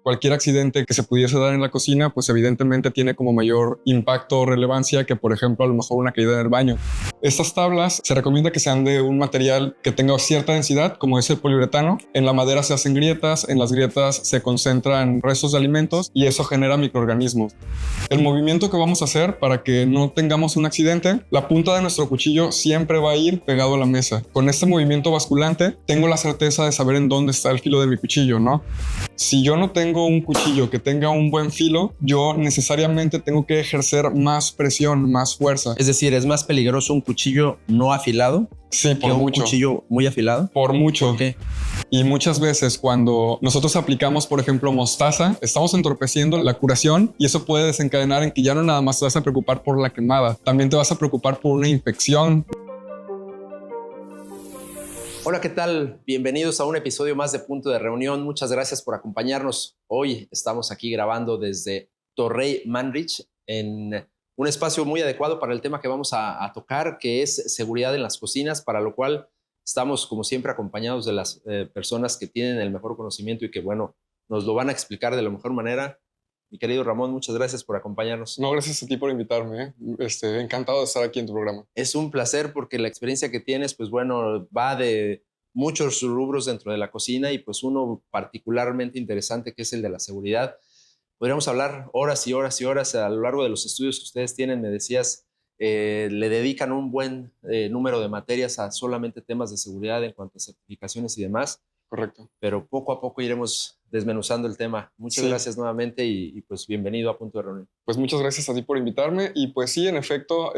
cualquier accidente que se pudiese dar en la cocina, pues evidentemente tiene como mayor impacto o relevancia que, por ejemplo, a lo mejor una caída en el baño. Estas tablas se recomienda que sean de un material que tenga cierta densidad, como es el poliuretano. En la madera se hacen grietas, en las grietas se concentran restos de alimentos y eso genera microorganismos. El movimiento que vamos a hacer para que no tengamos un accidente, la punta de nuestro cuchillo siempre va a ir pegado a la mesa. Con este movimiento basculante, tengo la certeza de saber en dónde está el filo de mi cuchillo, ¿no? Si yo no tengo un cuchillo que tenga un buen filo, yo necesariamente tengo que ejercer más presión, más fuerza. Es decir, ¿es más peligroso un cuchillo no afilado Sí, que por un mucho. cuchillo muy afilado? Por mucho. ¿Por qué? Y muchas veces cuando nosotros aplicamos, por ejemplo, mostaza, estamos entorpeciendo la curación y eso puede desencadenar en que ya no nada más te vas a preocupar por la quemada, también te vas a preocupar por una infección. Hola, ¿qué tal? Bienvenidos a un episodio más de Punto de Reunión. Muchas gracias por acompañarnos. Hoy estamos aquí grabando desde Torrey Manrich en un espacio muy adecuado para el tema que vamos a tocar, que es seguridad en las cocinas, para lo cual estamos, como siempre, acompañados de las personas que tienen el mejor conocimiento y que, bueno, nos lo van a explicar de la mejor manera. Mi querido Ramón, muchas gracias por acompañarnos. No, gracias a ti por invitarme. Encantado de estar aquí en tu programa. Es un placer porque la experiencia que tienes, pues bueno, va de muchos rubros dentro de la cocina y pues uno particularmente interesante que es el de la seguridad. Podríamos hablar horas y horas y horas a lo largo de los estudios que ustedes tienen. Me decías, le dedican un buen número de materias a solamente temas de seguridad en cuanto a certificaciones y demás. Correcto. Pero poco a poco iremos desmenuzando el tema. Muchas gracias nuevamente y pues bienvenido a Punto de Reunión. Pues muchas gracias a ti por invitarme y pues sí, en efecto,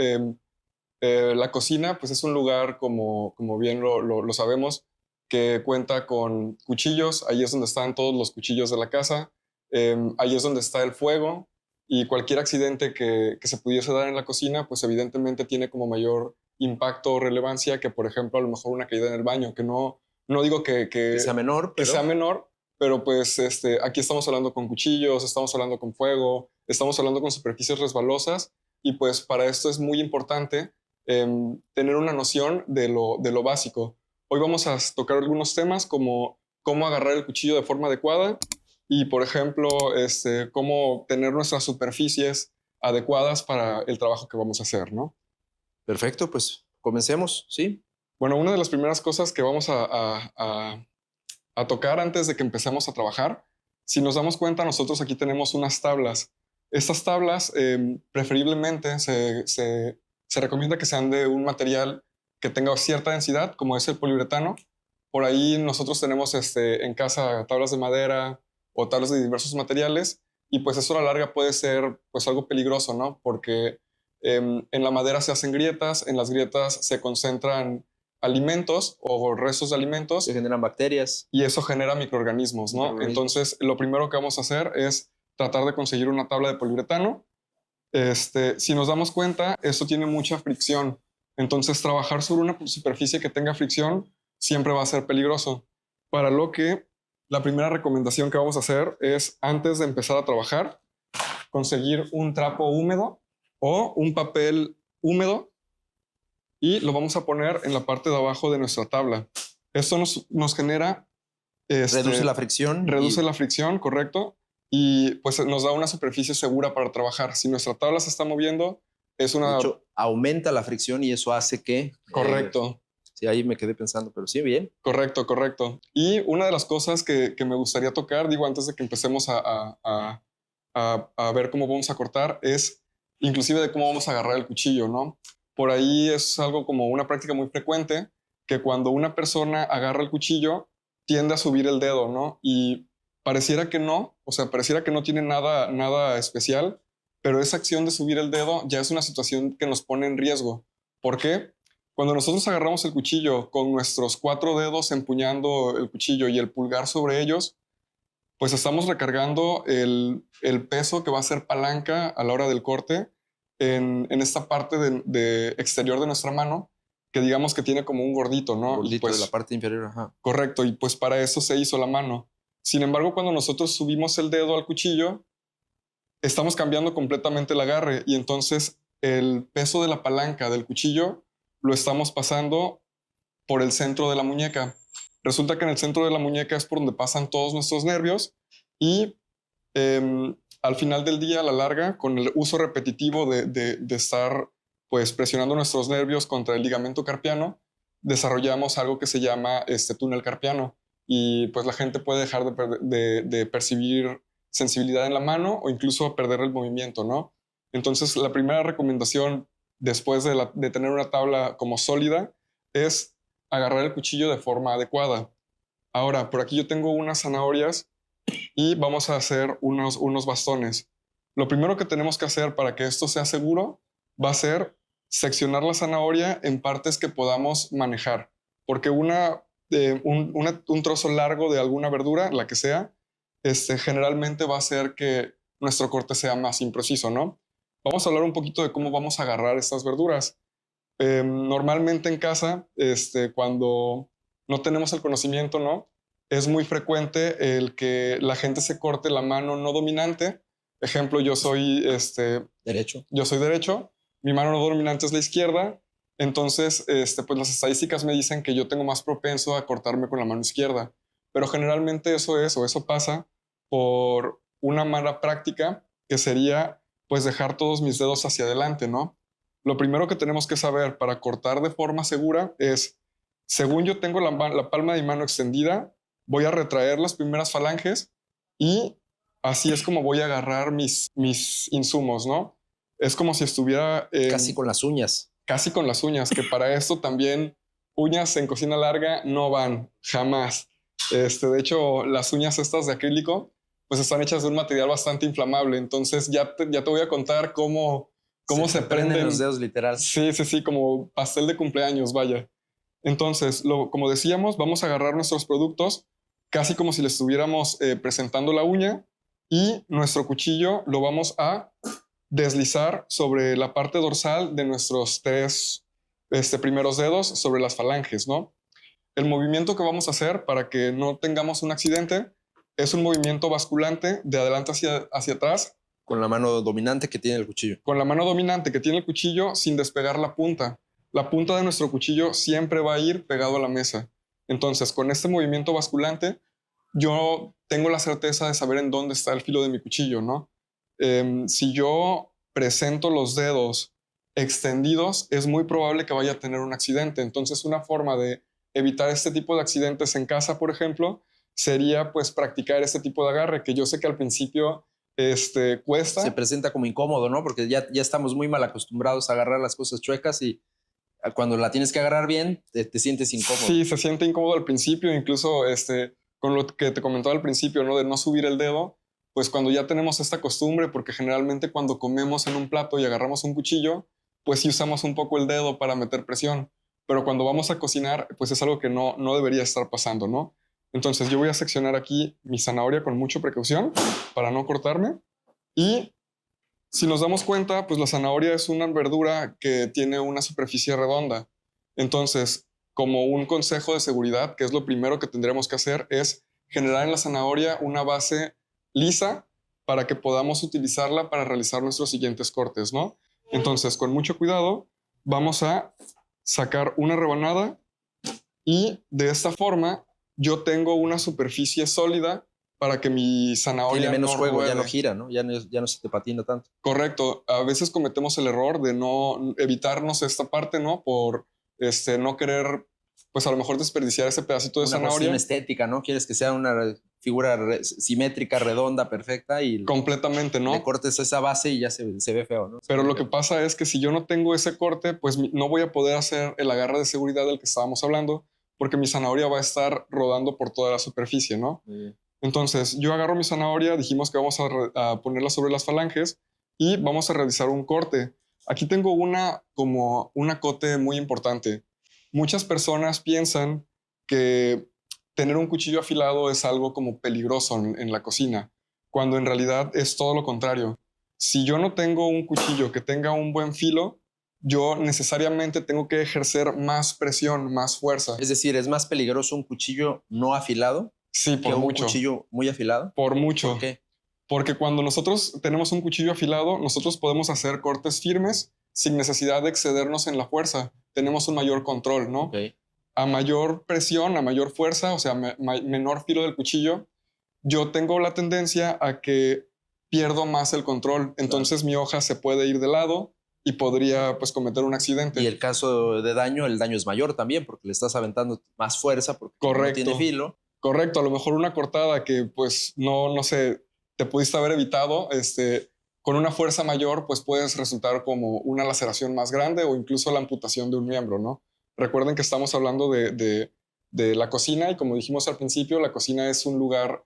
la cocina pues es un lugar, como bien lo sabemos, que cuenta con cuchillos. Ahí es donde están todos los cuchillos de la casa. Ahí es donde está el fuego y cualquier accidente que se pudiese dar en la cocina, pues evidentemente tiene como mayor impacto o relevancia que, por ejemplo, a lo mejor una caída en el baño, que no digo que sea menor, que sea menor, pero pues aquí estamos hablando con cuchillos, estamos hablando con fuego, estamos hablando con superficies resbalosas y pues para esto es muy importante tener una noción de lo básico. Hoy vamos a tocar algunos temas como cómo agarrar el cuchillo de forma adecuada y, por ejemplo, cómo tener nuestras superficies adecuadas para el trabajo que vamos a hacer, ¿no? Perfecto, pues comencemos, ¿sí? Bueno, una de las primeras cosas que vamos a tocar antes de que empecemos a trabajar, si nos damos cuenta, nosotros aquí tenemos unas tablas. Estas tablas preferiblemente se recomienda que sean de un material que tenga cierta densidad, como es el poliuretano. Por ahí nosotros tenemos en casa tablas de madera o tablas de diversos materiales y pues eso a la larga puede ser pues algo peligroso, ¿no? Porque en la madera se hacen grietas, en las grietas se concentran alimentos o restos de alimentos. Se generan bacterias. Y eso genera microorganismos, ¿no? Entonces, lo primero que vamos a hacer es tratar de conseguir una tabla de poliuretano. Si nos damos cuenta, esto tiene mucha fricción. Entonces, trabajar sobre una superficie que tenga fricción siempre va a ser peligroso. Para lo que la primera recomendación que vamos a hacer es, antes de empezar a trabajar, conseguir un trapo húmedo o un papel húmedo y lo vamos a poner en la parte de abajo de nuestra tabla. Esto nos genera... reduce la fricción. Reduce la fricción, correcto. Y pues nos da una superficie segura para trabajar. Si nuestra tabla se está moviendo, es una... De hecho, aumenta la fricción y eso hace que... Correcto. Sí, ahí me quedé pensando, pero sí, bien. Correcto. Y una de las cosas que me gustaría tocar, digo, antes de que empecemos a ver cómo vamos a cortar, es inclusive de cómo vamos a agarrar el cuchillo, ¿no? Por ahí es algo como una práctica muy frecuente, que cuando una persona agarra el cuchillo, tiende a subir el dedo, ¿no? Y pareciera que no, o sea, pareciera que no tiene nada especial, pero esa acción de subir el dedo ya es una situación que nos pone en riesgo. ¿Por qué? Cuando nosotros agarramos el cuchillo con nuestros 4 dedos empuñando el cuchillo y el pulgar sobre ellos, pues estamos recargando el peso que va a ser palanca a la hora del corte en esta parte de exterior de nuestra mano, que digamos que tiene como un gordito, ¿no? Gordito y pues, de la parte inferior, ajá. Correcto, y pues para eso se hizo la mano. Sin embargo, cuando nosotros subimos el dedo al cuchillo, estamos cambiando completamente el agarre y entonces el peso de la palanca del cuchillo lo estamos pasando por el centro de la muñeca. Resulta que en el centro de la muñeca es por donde pasan todos nuestros nervios y Al final del día, a la larga, con el uso repetitivo de estar pues presionando nuestros nervios contra el ligamento carpiano, desarrollamos algo que se llama túnel carpiano y pues la gente puede dejar de percibir sensibilidad en la mano o incluso perder el movimiento, ¿no? Entonces, la primera recomendación después de tener una tabla como sólida es agarrar el cuchillo de forma adecuada. Ahora, por aquí yo tengo unas zanahorias y vamos a hacer unos bastones. Lo primero que tenemos que hacer para que esto sea seguro va a ser seccionar la zanahoria en partes que podamos manejar, porque un trozo largo de alguna verdura, la que sea, generalmente va a hacer que nuestro corte sea más impreciso, ¿no? Vamos a hablar un poquito de cómo vamos a agarrar estas verduras. Normalmente en casa, cuando no tenemos el conocimiento, ¿no? Es muy frecuente el que la gente se corte la mano no dominante. Ejemplo, Derecho. yo soy derecho, mi mano no dominante es la izquierda, entonces, pues las estadísticas me dicen que yo tengo más propenso a cortarme con la mano izquierda, pero generalmente eso pasa por una mala práctica que sería, pues, dejar todos mis dedos hacia adelante, ¿no? Lo primero que tenemos que saber para cortar de forma segura es, según yo tengo la palma de mi mano extendida, voy a retraer las primeras falanges y así es como voy a agarrar mis insumos, ¿no? Es como si estuviera Casi con las uñas. casi con las uñas, que para esto también uñas en cocina larga no van, jamás. De hecho, las uñas estas de acrílico, pues están hechas de un material bastante inflamable, entonces ya te voy a contar cómo se prenden prenden. los dedos, literal. Sí, sí, sí, como pastel de cumpleaños, vaya. Entonces, como decíamos, vamos a agarrar nuestros productos casi como si les estuviéramos presentando la uña y nuestro cuchillo lo vamos a deslizar sobre la parte dorsal de nuestros tres primeros dedos, sobre las falanges, ¿no? El movimiento que vamos a hacer para que no tengamos un accidente es un movimiento basculante de adelante hacia atrás. Con la mano dominante que tiene el cuchillo. Con la mano dominante que tiene el cuchillo sin despegar la punta. La punta de nuestro cuchillo siempre va a ir pegado a la mesa. Entonces, con este movimiento basculante, yo tengo la certeza de saber en dónde está el filo de mi cuchillo, ¿no? Si yo presento los dedos extendidos, es muy probable que vaya a tener un accidente. Entonces, una forma de evitar este tipo de accidentes en casa, por ejemplo, sería pues practicar este tipo de agarre, que yo sé que al principio cuesta. Se presenta como incómodo, ¿no? Porque ya estamos muy mal acostumbrados a agarrar las cosas chuecas y cuando la tienes que agarrar bien, te sientes incómodo. Sí, se siente incómodo al principio, incluso con lo que te comentaba al principio, ¿no? De no subir el dedo, pues cuando ya tenemos esta costumbre, porque generalmente cuando comemos en un plato y agarramos un cuchillo, pues sí usamos un poco el dedo para meter presión, pero cuando vamos a cocinar, pues es algo que no debería estar pasando, ¿no? Entonces yo voy a seccionar aquí mi zanahoria con mucha precaución para no cortarme y si nos damos cuenta, pues la zanahoria es una verdura que tiene una superficie redonda. Entonces, como un consejo de seguridad, que es lo primero que tendremos que hacer, es generar en la zanahoria una base lisa para que podamos utilizarla para realizar nuestros siguientes cortes, ¿no? Entonces, con mucho cuidado, vamos a sacar una rebanada y de esta forma yo tengo una superficie sólida para que mi zanahoria tiene menos no juego, ruede. ya no gira, ¿no? Ya no se te patina tanto. Correcto. A veces cometemos el error de no evitarnos esta parte, ¿no? Por no querer, pues a lo mejor desperdiciar ese pedacito de una zanahoria. Una estética, ¿no? Quieres que sea una figura simétrica, redonda, perfecta y completamente, ¿no? Le cortes esa base y ya se ve feo, ¿no? Pero lo que pasa es que si yo no tengo ese corte, pues no voy a poder hacer el agarre de seguridad del que estábamos hablando, porque mi zanahoria va a estar rodando por toda la superficie, ¿no? Entonces, yo agarro mi zanahoria, dijimos que vamos a ponerla sobre las falanges y vamos a realizar un corte. Aquí tengo como un acote muy importante. Muchas personas piensan que tener un cuchillo afilado es algo como peligroso en la cocina, cuando en realidad es todo lo contrario. Si yo no tengo un cuchillo que tenga un buen filo, yo necesariamente tengo que ejercer más presión, más fuerza. Es decir, ¿es más peligroso un cuchillo no afilado? Sí, por mucho. ¿Un cuchillo muy afilado? Por mucho. ¿Por qué? Porque cuando nosotros tenemos un cuchillo afilado, nosotros podemos hacer cortes firmes sin necesidad de excedernos en la fuerza. Tenemos un mayor control, ¿no? Okay. A mayor presión, a mayor fuerza, o sea, menor filo del cuchillo, yo tengo la tendencia a que pierdo más el control. Entonces mi hoja se puede ir de lado y podría pues cometer un accidente. Y el caso de daño, el daño es mayor también porque le estás aventando más fuerza porque como no Correcto. tiene filo. Correcto, a lo mejor una cortada que pues no sé, te pudiste haber evitado, con una fuerza mayor pues puedes resultar como una laceración más grande o incluso la amputación de un miembro, ¿no? Recuerden que estamos hablando de la cocina y como dijimos al principio, la cocina es un lugar,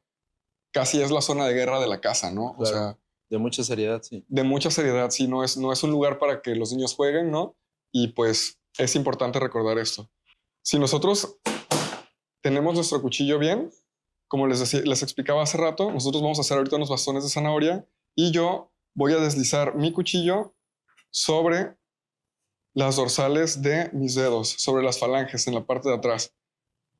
casi es la zona de guerra de la casa, ¿no? Claro. O sea, De mucha seriedad, sí. de mucha seriedad, sí, no es un lugar para que los niños jueguen, ¿no? Y pues es importante recordar esto. Si nosotros tenemos nuestro cuchillo bien, como les explicaba hace rato, nosotros vamos a hacer ahorita unos bastones de zanahoria y yo voy a deslizar mi cuchillo sobre las dorsales de mis dedos, sobre las falanges en la parte de atrás.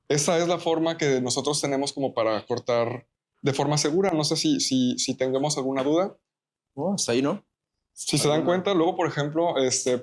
Esa es la forma que nosotros tenemos como para cortar de forma segura. No sé si tengamos alguna duda. Oh, hasta ahí, ¿no? Si se dan cuenta, luego, por ejemplo,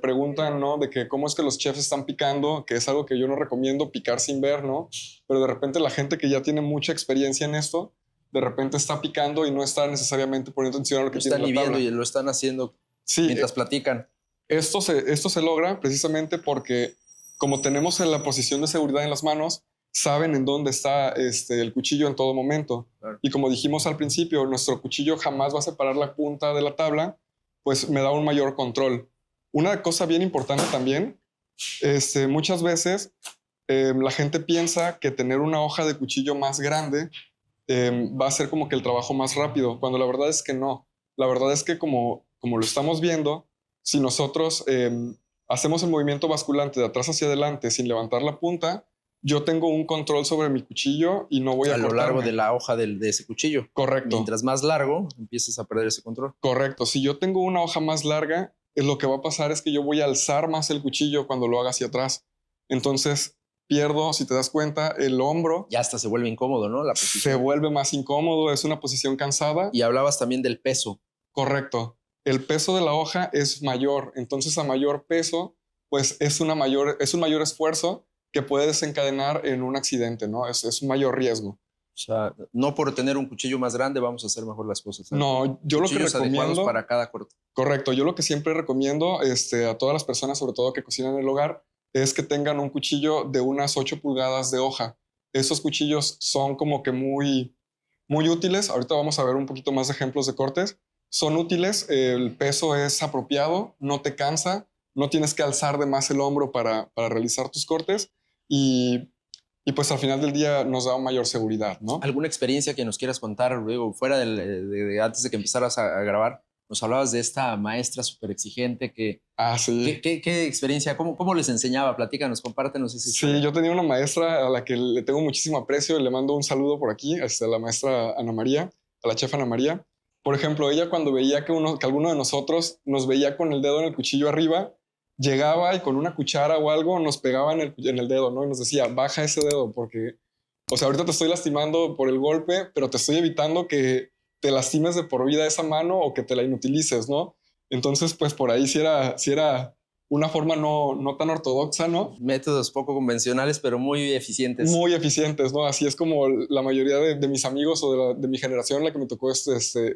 preguntan, ¿no? De que cómo es que los chefs están picando, que es algo que yo no recomiendo, picar sin ver, ¿no? Pero de repente la gente que ya tiene mucha experiencia en esto, de repente está picando y no está necesariamente poniendo atención a lo que tiene Están la tabla. viendo y lo están haciendo Sí, mientras platican. esto se logra precisamente porque como tenemos en la posición de seguridad en las manos, saben en dónde está el cuchillo en todo momento. Claro. Y como dijimos al principio, nuestro cuchillo jamás va a separar la punta de la tabla, pues me da un mayor control. Una cosa bien importante también, muchas veces la gente piensa que tener una hoja de cuchillo más grande va a ser como que el trabajo más rápido, cuando la verdad es que no. La verdad es que como lo estamos viendo, si nosotros hacemos el movimiento basculante de atrás hacia adelante sin levantar la punta, yo tengo un control sobre mi cuchillo y no voy a lo cortarme. largo de la hoja de ese cuchillo. Correcto. Mientras más largo, empiezas a perder ese control. Correcto. Si yo tengo una hoja más larga, lo que va a pasar es que yo voy a alzar más el cuchillo cuando lo haga hacia atrás. Entonces pierdo, si te das cuenta, el hombro. Ya hasta se vuelve incómodo, ¿no? La posición. Se vuelve más incómodo, es una posición cansada. Y hablabas también del peso. Correcto. El peso de la hoja es mayor, entonces a mayor peso, pues es un mayor esfuerzo que puede desencadenar en un accidente, ¿no? Es un mayor riesgo. O sea, no por tener un cuchillo más grande vamos a hacer mejor las cosas, ¿sabes? No, yo lo que recomiendo para cada corte. Correcto, yo lo que siempre recomiendo a todas las personas, sobre todo que cocinan en el hogar, es que tengan un cuchillo de unas 8 pulgadas de hoja. Esos cuchillos son como que muy, muy útiles. Ahorita vamos a ver un poquito más de ejemplos de cortes. Son útiles, el peso es apropiado, no te cansa, no tienes que alzar de más el hombro para realizar tus cortes y pues al final del día nos da mayor seguridad, ¿no? ¿Alguna experiencia que nos quieras contar luego, fuera antes de que empezaras a grabar? Nos hablabas de esta maestra súper exigente que... Sí. ¿Qué experiencia? ¿Cómo les enseñaba? Platícanos, compártenos esa historia. Sí, yo tenía una maestra a la que le tengo muchísimo aprecio y le mando un saludo por aquí, a la maestra Ana María, a la chef Ana María. Por ejemplo, ella cuando veía que alguno de nosotros nos veía con el dedo en el cuchillo arriba, llegaba y con una cuchara o algo nos pegaba en el dedo, ¿no? Y nos decía, baja ese dedo porque, o sea, ahorita te estoy lastimando por el golpe, pero te estoy evitando que te lastimes de por vida esa mano o que te la inutilices, ¿no? Entonces, pues por ahí sí era una forma no tan ortodoxa, ¿no? Métodos poco convencionales, pero muy eficientes. Muy eficientes, ¿no? Así es como la mayoría de mis amigos o de mi generación, la que me tocó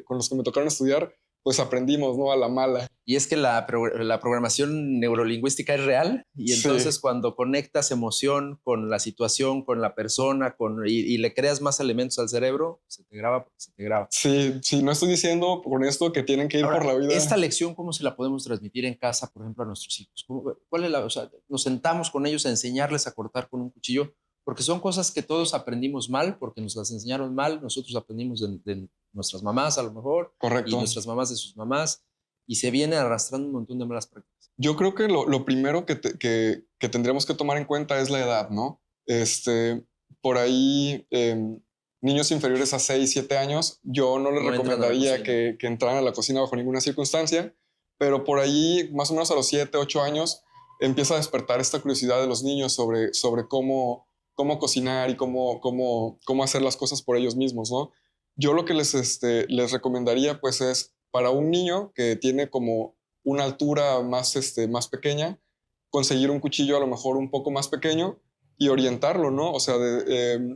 con los que me tocaron estudiar, pues aprendimos, ¿no? A la mala. Y es que la programación neurolingüística es real y entonces cuando conectas emoción con la situación, con la persona y le creas más elementos al cerebro, se te graba porque se te graba. Sí, no estoy diciendo con esto que tienen que ir por la vida. ¿Esta lección cómo se la podemos transmitir en casa, por ejemplo, a nuestros hijos? ¿Cuál es o sea, nos sentamos con ellos a enseñarles a cortar con un cuchillo? Porque son cosas que todos aprendimos mal, porque nos las enseñaron mal, nosotros aprendimos de nuestras mamás a lo mejor. Correcto. Y nuestras mamás de sus mamás. Y se viene arrastrando un montón de malas prácticas. Yo creo que lo primero que tendríamos que tomar en cuenta es la edad, ¿no? Por ahí, niños inferiores a 6, 7 años, yo no les recomendaría que entraran a la cocina bajo ninguna circunstancia, pero por ahí, más o menos a los 7, 8 años, empieza a despertar esta curiosidad de los niños sobre cómo cocinar y cómo hacer las cosas por ellos mismos, ¿no? Yo lo que les recomendaría, pues, es para un niño que tiene como una altura más pequeña, conseguir un cuchillo a lo mejor un poco más pequeño y orientarlo, ¿no? O sea,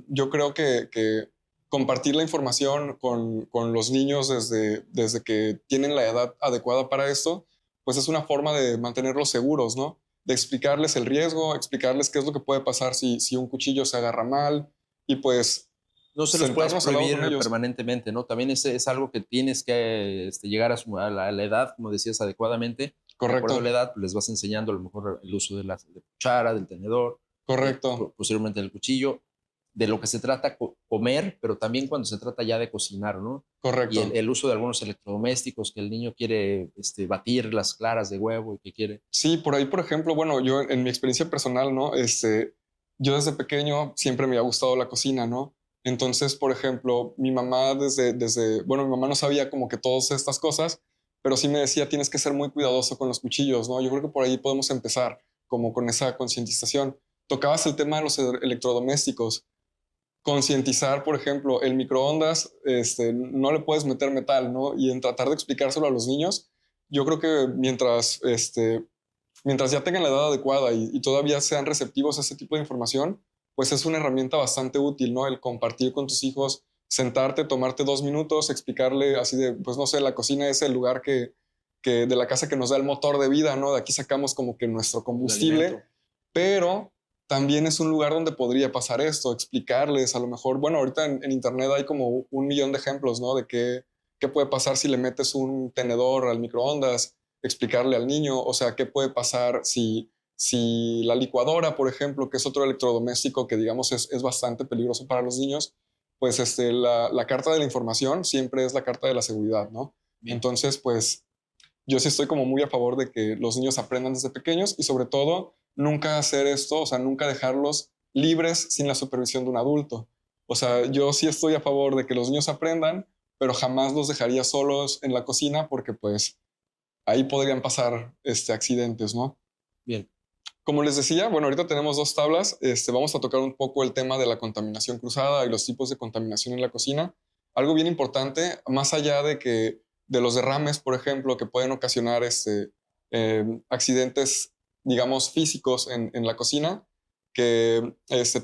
yo creo que compartir la información con los niños desde que tienen la edad adecuada para esto, pues es una forma de mantenerlos seguros, ¿no? De explicarles el riesgo, explicarles qué es lo que puede pasar si un cuchillo se agarra mal y pues No se los puedes sentarnos al lado prohibir con ellos. permanentemente, ¿no? También es algo que tienes que llegar a la edad, como decías, adecuadamente. De acuerdo a Correcto, la edad, pues les vas enseñando a lo mejor el uso de la cuchara, del tenedor, correcto, posteriormente del cuchillo, de lo que se trata comer, pero también cuando se trata ya de cocinar, ¿no? Y correcto. el uso de algunos electrodomésticos, que el niño quiere batir las claras de huevo y que quiere. Sí, por ahí, por ejemplo, bueno, yo en mi experiencia personal, ¿no? Yo desde pequeño siempre me ha gustado la cocina, ¿no? Entonces, por ejemplo, mi mamá bueno, mi mamá no sabía como que todas estas cosas, pero sí me decía, tienes que ser muy cuidadoso con los cuchillos, ¿no? Yo creo que por ahí podemos empezar, como con esa concientización. Tocabas el tema de los electrodomésticos. Concientizar, por ejemplo, el microondas, no le puedes meter metal, ¿no? Y en tratar de explicárselo a los niños, yo creo que mientras ya tengan la edad adecuada y todavía sean receptivos a ese tipo de información, pues es una herramienta bastante útil, ¿no? El compartir con tus hijos, sentarte, tomarte 2 minutos, explicarle así de, pues no sé, la cocina es el lugar que de la casa que nos da el motor de vida, ¿no? De aquí sacamos como que nuestro combustible, pero también es un lugar donde podría pasar esto, explicarles, a lo mejor, bueno, ahorita en internet hay como 1 millón de ejemplos, ¿no? De qué puede pasar si le metes un tenedor al microondas, explicarle al niño, o sea, qué puede pasar si la licuadora, por ejemplo, que es otro electrodoméstico que digamos es bastante peligroso para los niños, pues la carta de la información siempre es la carta de la seguridad, ¿no? Bien. Entonces, pues yo sí estoy como muy a favor de que los niños aprendan desde pequeños y sobre todo nunca hacer esto, o sea, nunca dejarlos libres sin la supervisión de un adulto. O sea, yo sí estoy a favor de que los niños aprendan, pero jamás los dejaría solos en la cocina porque pues ahí podrían pasar accidentes, ¿no? Bien. Como les decía, bueno, ahorita tenemos 2 tablas. Vamos a tocar un poco el tema de la contaminación cruzada y los tipos de contaminación en la cocina. Algo bien importante, más allá de los derrames, por ejemplo, que pueden ocasionar accidentes, digamos, físicos en la cocina, que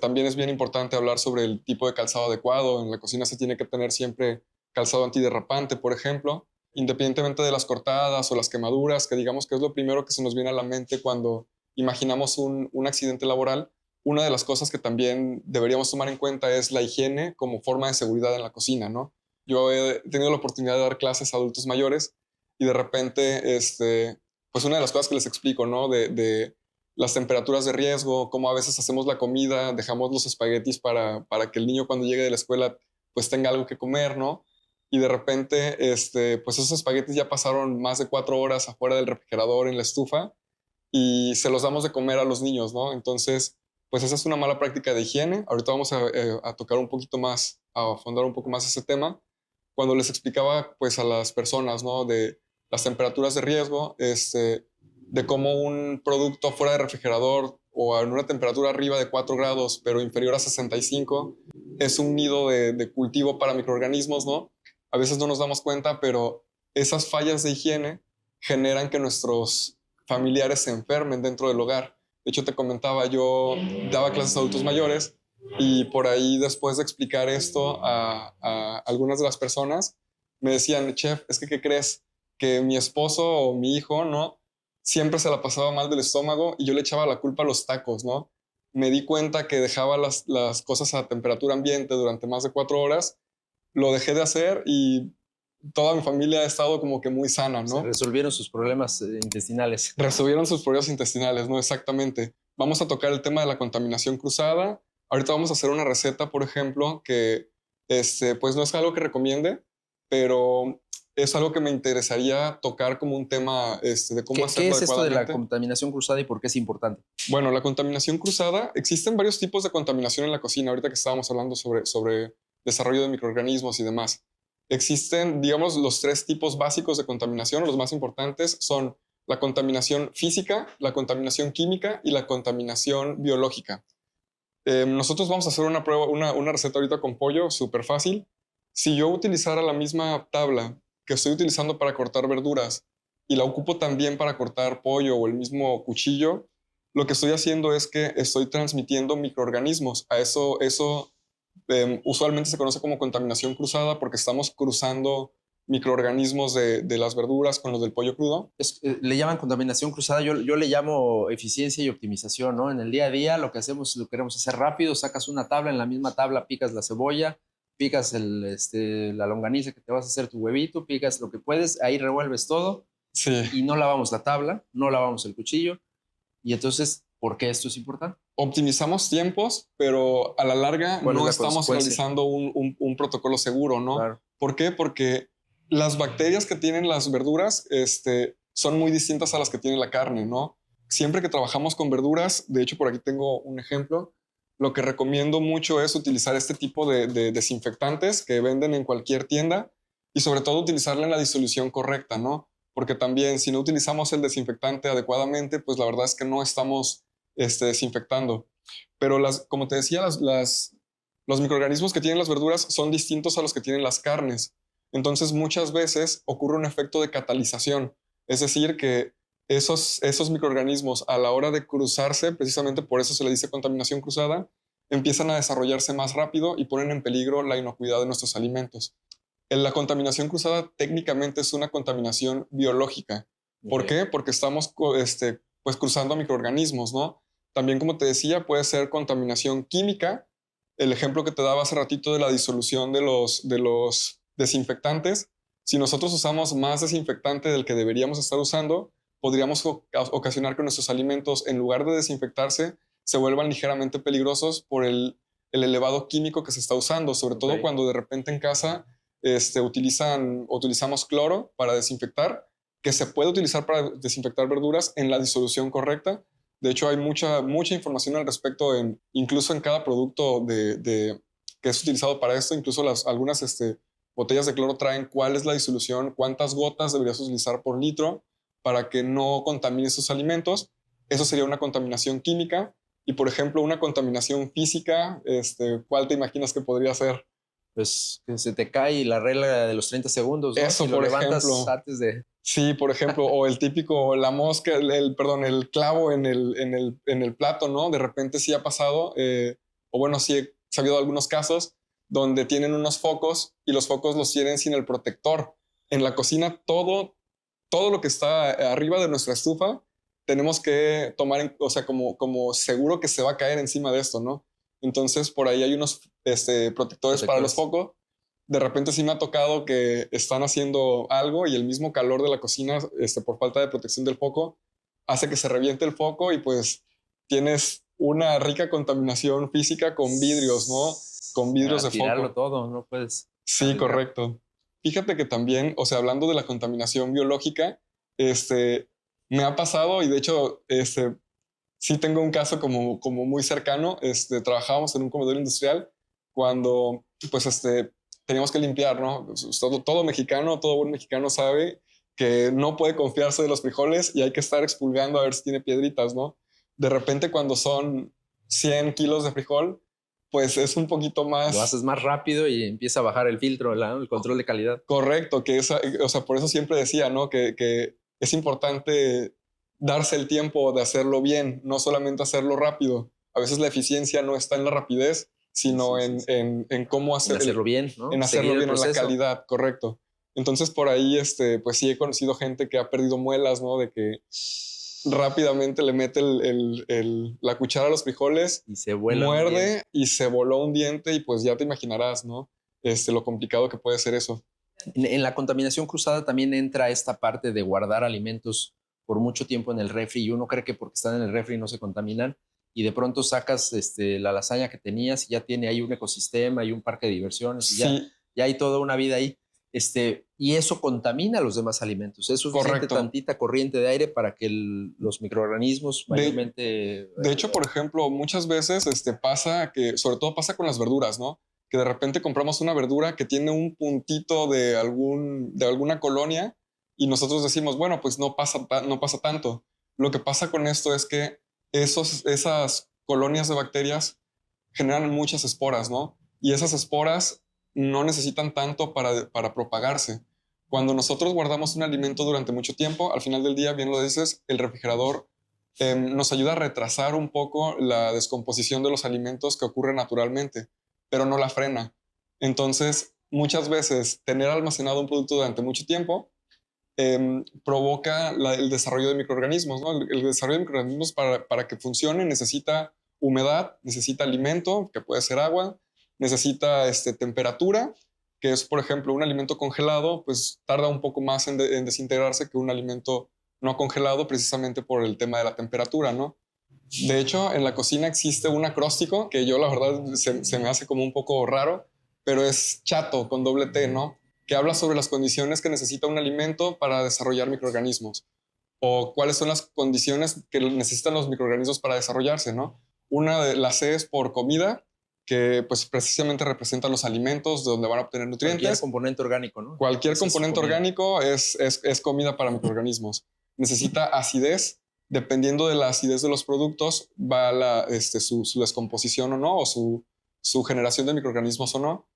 también es bien importante hablar sobre el tipo de calzado adecuado. En la cocina se tiene que tener siempre calzado antiderrapante, por ejemplo, independientemente de las cortadas o las quemaduras, que digamos que es lo primero que se nos viene a la mente cuando imaginamos un accidente laboral. Una de las cosas que también deberíamos tomar en cuenta es la higiene como forma de seguridad en la cocina, ¿no? Yo he tenido la oportunidad de dar clases a adultos mayores y de repente, pues una de las cosas que les explico, ¿no? De las temperaturas de riesgo, cómo a veces hacemos la comida, dejamos los espaguetis para que el niño cuando llegue de la escuela pues tenga algo que comer, ¿no? Y de repente, pues esos espaguetis ya pasaron más de 4 horas afuera del refrigerador en la estufa y se los damos de comer a los niños, ¿no? Entonces, pues esa es una mala práctica de higiene. Ahorita vamos a tocar un poquito más, a afondar un poco más ese tema. Cuando les explicaba, pues, a las personas, ¿no? De las temperaturas de riesgo, de cómo un producto fuera de refrigerador o en una temperatura arriba de 4 grados, pero inferior a 65, es un nido de cultivo para microorganismos, ¿no? A veces no nos damos cuenta, pero esas fallas de higiene generan que nuestros familiares se enfermen dentro del hogar. De hecho, te comentaba, yo daba clases a adultos mayores y por ahí después de explicar esto a algunas de las personas, me decían, chef, es que ¿qué crees? Que mi esposo o mi hijo, ¿no? Siempre se la pasaba mal del estómago y yo le echaba la culpa a los tacos, ¿no? Me di cuenta que dejaba las cosas a temperatura ambiente durante más de 4 horas, lo dejé de hacer y toda mi familia ha estado como que muy sana, Se ¿no? resolvieron sus problemas intestinales. Resolvieron sus problemas intestinales, ¿no? Exactamente. Vamos a tocar el tema de la contaminación cruzada. Ahorita vamos a hacer una receta, por ejemplo, que pues no es algo que recomiende, pero es algo que me interesaría tocar como un tema de cómo ¿Qué hacerlo es esto de la adecuadamente. contaminación cruzada y por qué es importante? Bueno, la contaminación cruzada, existen varios tipos de contaminación en la cocina, ahorita que estábamos hablando sobre desarrollo de microorganismos y demás. Existen, digamos, los 3 tipos básicos de contaminación, los más importantes son la contaminación física, la contaminación química y la contaminación biológica. Nosotros vamos a hacer una prueba, una receta ahorita con pollo, súper fácil. Si yo utilizara la misma tabla que estoy utilizando para cortar verduras y la ocupo también para cortar pollo o el mismo cuchillo, lo que estoy haciendo es que estoy transmitiendo microorganismos. A eso Usualmente se conoce como contaminación cruzada porque estamos cruzando microorganismos de las verduras con los del pollo crudo. Le llaman contaminación cruzada, yo le llamo eficiencia y optimización, ¿no? En el día a día lo que hacemos, lo queremos hacer rápido, sacas una tabla, en la misma tabla picas la cebolla, picas la longaniza que te vas a hacer tu huevito, picas lo que puedes, ahí revuelves todo Sí. y no lavamos la tabla, no lavamos el cuchillo. Y entonces, ¿por qué esto es importante? Optimizamos tiempos, pero a la larga ¿Cuál es no la estamos consecuencia? realizando un protocolo seguro, ¿no? Claro. ¿Por qué? Porque las bacterias que tienen las verduras son muy distintas a las que tiene la carne, ¿no? Siempre que trabajamos con verduras, de hecho por aquí tengo un ejemplo, lo que recomiendo mucho es utilizar este tipo de desinfectantes que venden en cualquier tienda y sobre todo utilizarla en la disolución correcta, ¿no? Porque también si no utilizamos el desinfectante adecuadamente, pues la verdad es que no estamos desinfectando. Pero como te decía, los microorganismos que tienen las verduras son distintos a los que tienen las carnes. Entonces muchas veces ocurre un efecto de catalización, es decir, que esos microorganismos a la hora de cruzarse, precisamente por eso se le dice contaminación cruzada, empiezan a desarrollarse más rápido y ponen en peligro la inocuidad de nuestros alimentos. La contaminación cruzada técnicamente es una contaminación biológica. ¿Por qué? Porque estamos pues cruzando microorganismos, ¿no? También, como te decía, puede ser contaminación química. El ejemplo que te daba hace ratito de la disolución de los desinfectantes. Si nosotros usamos más desinfectante del que deberíamos estar usando, podríamos ocasionar que nuestros alimentos, en lugar de desinfectarse, se vuelvan ligeramente peligrosos por el elevado químico que se está usando, sobre todo cuando de repente en casa utilizamos cloro para desinfectar, que se puede utilizar para desinfectar verduras en la disolución correcta. De hecho, hay mucha información al respecto, incluso en cada producto que es utilizado para esto. Incluso algunas botellas de cloro traen cuál es la disolución, cuántas gotas deberías utilizar por litro para que no contamines sus alimentos. Eso sería una contaminación química. Y, por ejemplo, una contaminación física, ¿cuál te imaginas que podría ser? Pues que se te cae la regla de los 30 segundos, ¿no? Eso, si lo por levantas ejemplo. antes de... Sí, por ejemplo, o el típico, la mosca, el clavo en el plato, ¿no? De repente sí ha pasado, o bueno, sí he sabido de algunos casos donde tienen unos focos y los focos los tienen sin el protector. En la cocina, todo lo que está arriba de nuestra estufa, tenemos que tomar, o sea, como seguro que se va a caer encima de esto, ¿no? Entonces, por ahí hay unos protectores para los focos. De repente sí me ha tocado que están haciendo algo y el mismo calor de la cocina, por falta de protección del foco, hace que se reviente el foco y pues tienes una rica contaminación física con vidrios, ¿no? Con vidrios de tirarlo foco. todo, no puedes. Sí, correcto. Fíjate que también, o sea, hablando de la contaminación biológica, me ha pasado y de hecho, sí tengo un caso como muy cercano. Trabajábamos en un comedor industrial cuando, pues, teníamos que limpiar, ¿no? Pues, todo mexicano, todo buen mexicano sabe que no puede confiarse de los frijoles y hay que estar expulgando a ver si tiene piedritas, ¿no? De repente cuando son 100 kilos de frijol, pues es un poquito más... Lo haces más rápido y empieza a bajar el filtro, el control de calidad. Correcto, o sea, por eso siempre decía, ¿no? Que es importante darse el tiempo de hacerlo bien, no solamente hacerlo rápido. A veces la eficiencia no está en la rapidez, sino en cómo hacerlo bien, ¿no? En hacerlo bien, en la calidad, correcto. Entonces, por ahí, pues sí he conocido gente que ha perdido muelas, ¿no? De que rápidamente le mete la cuchara a los frijoles, y se vuela muerde y se voló un diente y pues ya te imaginarás, ¿no? Lo complicado que puede ser eso. En la contaminación cruzada también entra esta parte de guardar alimentos por mucho tiempo en el refri y uno cree que porque están en el refri no se contaminan y de pronto sacas la lasaña que tenías y ya tiene ahí un ecosistema y un parque de diversiones y Sí. ya hay toda una vida ahí. Y eso contamina los demás alimentos. Es suficiente tantita corriente de aire para que los microorganismos mayormente... De hecho, por ejemplo, muchas veces pasa que, sobre todo pasa con las verduras, ¿no? Que de repente compramos una verdura que tiene un puntito de alguna colonia y nosotros decimos, bueno, pues no pasa tanto. Lo que pasa con esto es que esas colonias de bacterias generan muchas esporas, ¿no? Y esas esporas no necesitan tanto para propagarse. Cuando nosotros guardamos un alimento durante mucho tiempo, al final del día, bien lo dices, el refrigerador nos ayuda a retrasar un poco la descomposición de los alimentos que ocurre naturalmente. pero no la frena. Entonces, muchas veces tener almacenado un producto durante mucho tiempo provoca el desarrollo de microorganismos, ¿no? El desarrollo de microorganismos para que funcione necesita humedad, necesita alimento, que puede ser agua, necesita temperatura, que es, por ejemplo, un alimento congelado, pues tarda un poco más en desintegrarse que un alimento no congelado, precisamente por el tema de la temperatura, ¿no? De hecho, en la cocina existe un acróstico que yo, la verdad, se me hace como un poco raro, pero es chato con doble T, ¿no? Que habla sobre las condiciones que necesita un alimento para desarrollar microorganismos o cuáles son las condiciones que necesitan los microorganismos para desarrollarse, ¿no? Una de las C es por comida, que pues precisamente representa los alimentos de donde van a obtener nutrientes. Cualquier componente orgánico, ¿no? Cualquier componente orgánico es comida para microorganismos. Necesita acidez. Dependiendo de la acidez de los productos, va su descomposición o no, o su generación de microorganismos o no.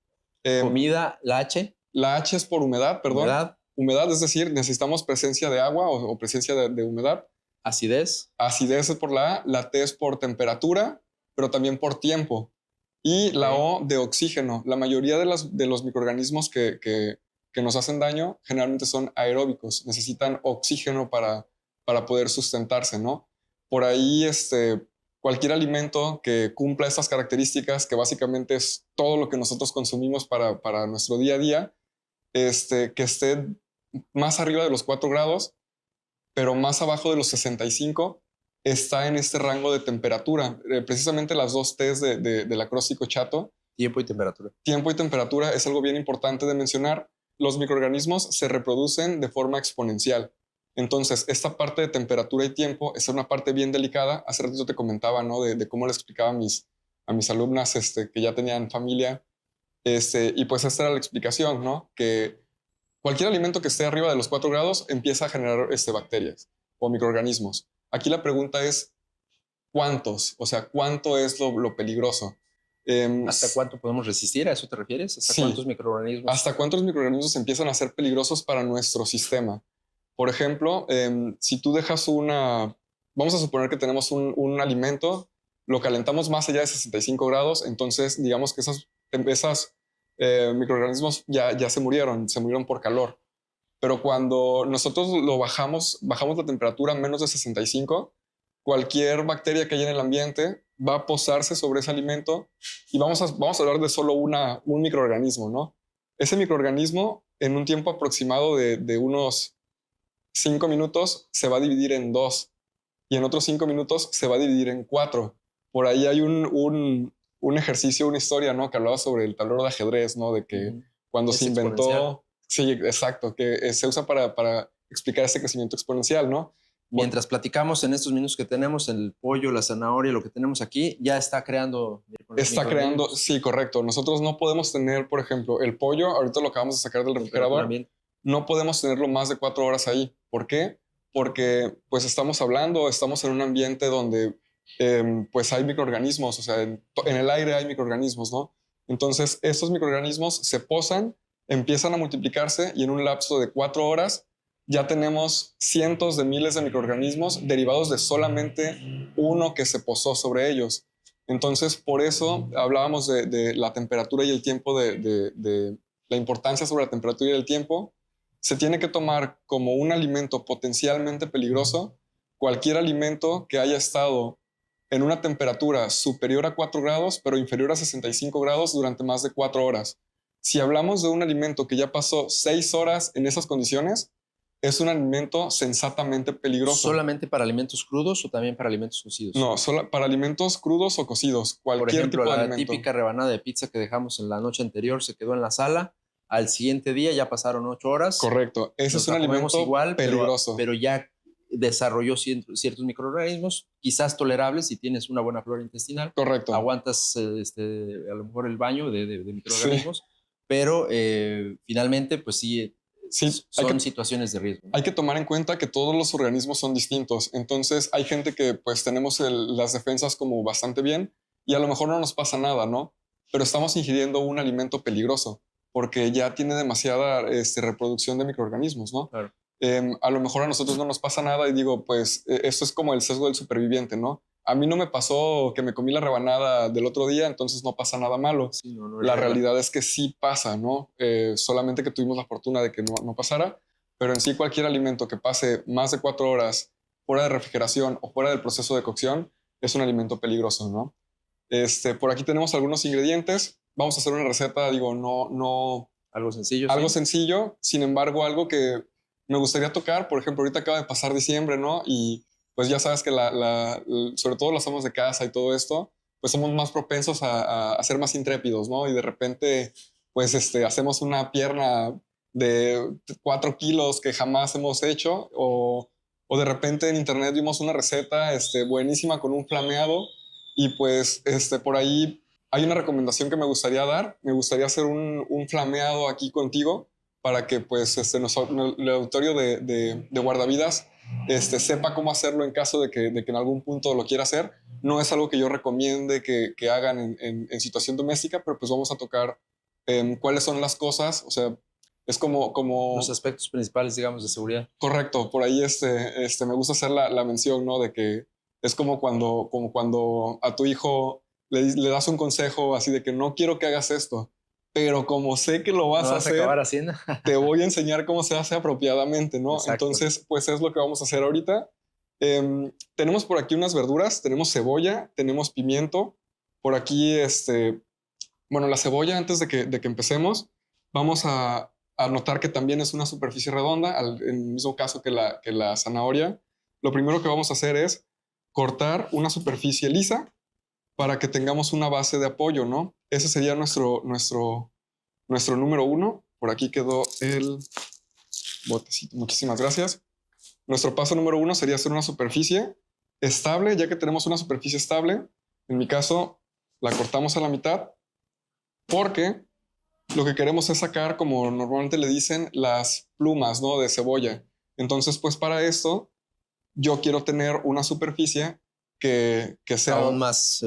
Comida, la H. La H es por humedad, perdón. Humedad, es decir, necesitamos presencia de agua o presencia de humedad. Acidez. Acidez es por la T es por temperatura, pero también por tiempo. Y la O de oxígeno. La mayoría de los microorganismos que nos hacen daño generalmente son aeróbicos, necesitan oxígeno para poder sustentarse, ¿no? Por ahí, cualquier alimento que cumpla estas características, que básicamente es todo lo que nosotros consumimos para nuestro día a día, que esté más arriba de los 4 grados, pero más abajo de los 65, está en este rango de temperatura. Precisamente las dos T's del acróstico chato. Tiempo y temperatura. Tiempo y temperatura es algo bien importante de mencionar. Los microorganismos se reproducen de forma exponencial. Entonces, esta parte de temperatura y tiempo es una parte bien delicada. Hace ratito te comentaba, ¿no? De cómo le explicaba a mis alumnas que ya tenían familia. Y pues esta era la explicación, ¿no? Que cualquier alimento que esté arriba de los 4 grados empieza a generar bacterias o microorganismos. Aquí la pregunta es, ¿cuántos? O sea, ¿cuánto es lo peligroso? ¿Hasta cuánto podemos resistir? ¿A eso te refieres? ¿Hasta cuántos microorganismos? ¿Hasta cuántos microorganismos empiezan a ser peligrosos para nuestro sistema? Por ejemplo, si tú dejas vamos a suponer que tenemos un alimento, lo calentamos más allá de 65 grados, entonces digamos que esos microorganismos ya se murieron por calor. Pero cuando nosotros lo bajamos la temperatura a menos de 65, cualquier bacteria que haya en el ambiente va a posarse sobre ese alimento y vamos a hablar de solo un microorganismo, ¿no? Ese microorganismo, en un tiempo aproximado de unos 5 minutos, se va a dividir en 2 y en otros 5 minutos se va a dividir en 4. Por ahí hay un ejercicio, una historia, ¿no? Que hablaba sobre el tablero de ajedrez, ¿no? De que cuando se inventó... Sí, exacto, que se usa para explicar ese crecimiento exponencial, ¿no? Mientras platicamos en estos minutos que tenemos, el pollo, la zanahoria, lo que tenemos aquí, ya está creando... Está creando, sí, correcto. Nosotros no podemos tener, por ejemplo, el pollo, ahorita lo acabamos de sacar del refrigerador, no podemos tenerlo más de 4 horas ahí. ¿Por qué? Porque pues estamos en un ambiente donde pues hay microorganismos, o sea, en el aire hay microorganismos, ¿no? Entonces, estos microorganismos se posan, empiezan a multiplicarse y en un lapso de 4 horas ya tenemos cientos de miles de microorganismos derivados de solamente uno que se posó sobre ellos. Entonces, por eso hablábamos de la temperatura y el tiempo, de la importancia sobre la temperatura y el tiempo. Se tiene que tomar como un alimento potencialmente peligroso cualquier alimento que haya estado en una temperatura superior a 4 grados, pero inferior a 65 grados durante más de 4 horas. Si hablamos de un alimento que ya pasó 6 horas en esas condiciones, es un alimento sensatamente peligroso. ¿Solamente para alimentos crudos o también para alimentos cocidos? No, solo para alimentos crudos o cocidos. Cualquier tipo de alimento. La típica rebanada de pizza que dejamos en la noche anterior se quedó en la sala. Al siguiente día ya pasaron 8 horas. Correcto. Ese es un alimento igual, peligroso. Pero ya desarrolló ciertos microorganismos, quizás tolerables si tienes una buena flora intestinal. Correcto. Aguantas a lo mejor el baño de microorganismos, sí. Pero finalmente, pues sí, son situaciones de riesgo. Hay que tomar en cuenta que todos los organismos son distintos. Entonces, hay gente que pues tenemos las defensas como bastante bien y a lo mejor no nos pasa nada, ¿no? Pero estamos ingiriendo un alimento peligroso porque ya tiene demasiada reproducción de microorganismos, ¿no? Claro. A lo mejor a nosotros no nos pasa nada y digo, pues esto es como el sesgo del superviviente, ¿no? a mí no me pasó que me comí la rebanada del otro día, entonces no pasa nada malo. Sí, no La realidad es que sí pasa, ¿no? Solamente que tuvimos la fortuna de que no pasara, pero en sí cualquier alimento que pase más de 4 horas fuera de refrigeración o fuera del proceso de cocción es un alimento peligroso, ¿no? Por aquí tenemos algunos ingredientes. Vamos a hacer una receta, digo, Algo sencillo, algo sí. sencillo, sin embargo, algo que me gustaría tocar. Por ejemplo, ahorita acaba de pasar diciembre, ¿no? Y pues ya sabes que sobre todo los amos de casa y todo esto, pues somos más propensos a ser más intrépidos, ¿no? Y de repente, pues hacemos una pierna de 4 kilos que jamás hemos hecho, o de repente en internet vimos una receta buenísima con un flameado, y pues por ahí hay una recomendación que me gustaría dar. Me gustaría hacer un flameado aquí contigo para que pues el auditorio de guardavidas sepa cómo hacerlo en caso de que en algún punto lo quiera hacer. No es algo que yo recomiende que hagan en situación doméstica, pero pues vamos a tocar cuáles son las cosas. O sea, es como Los aspectos principales, digamos, de seguridad. correcto. Por ahí me gusta hacer la mención, ¿no? De que es como cuando a tu hijo le das un consejo así de que no quiero que hagas esto, pero como sé que lo vas ¿No a vas a hacer, acabar haciendo? te voy a enseñar cómo se hace apropiadamente, ¿no? Exacto. Entonces, pues es lo que vamos a hacer ahorita. Tenemos por aquí unas verduras, tenemos cebolla, tenemos pimiento. Por aquí, bueno, la cebolla, antes de que empecemos, vamos a notar que también es una superficie redonda, en el mismo caso que la zanahoria. Lo primero que vamos a hacer es cortar una superficie lisa para que tengamos una base de apoyo, ¿no? Ese sería nuestro número 1. Por aquí quedó el botecito. Muchísimas gracias. Nuestro paso número 1 sería hacer una superficie estable. Ya que tenemos una superficie estable, en mi caso, la cortamos a la mitad, porque lo que queremos es sacar, como normalmente le dicen, las plumas, ¿no? De cebolla. Entonces, pues para esto, yo quiero tener una superficie que sea aún más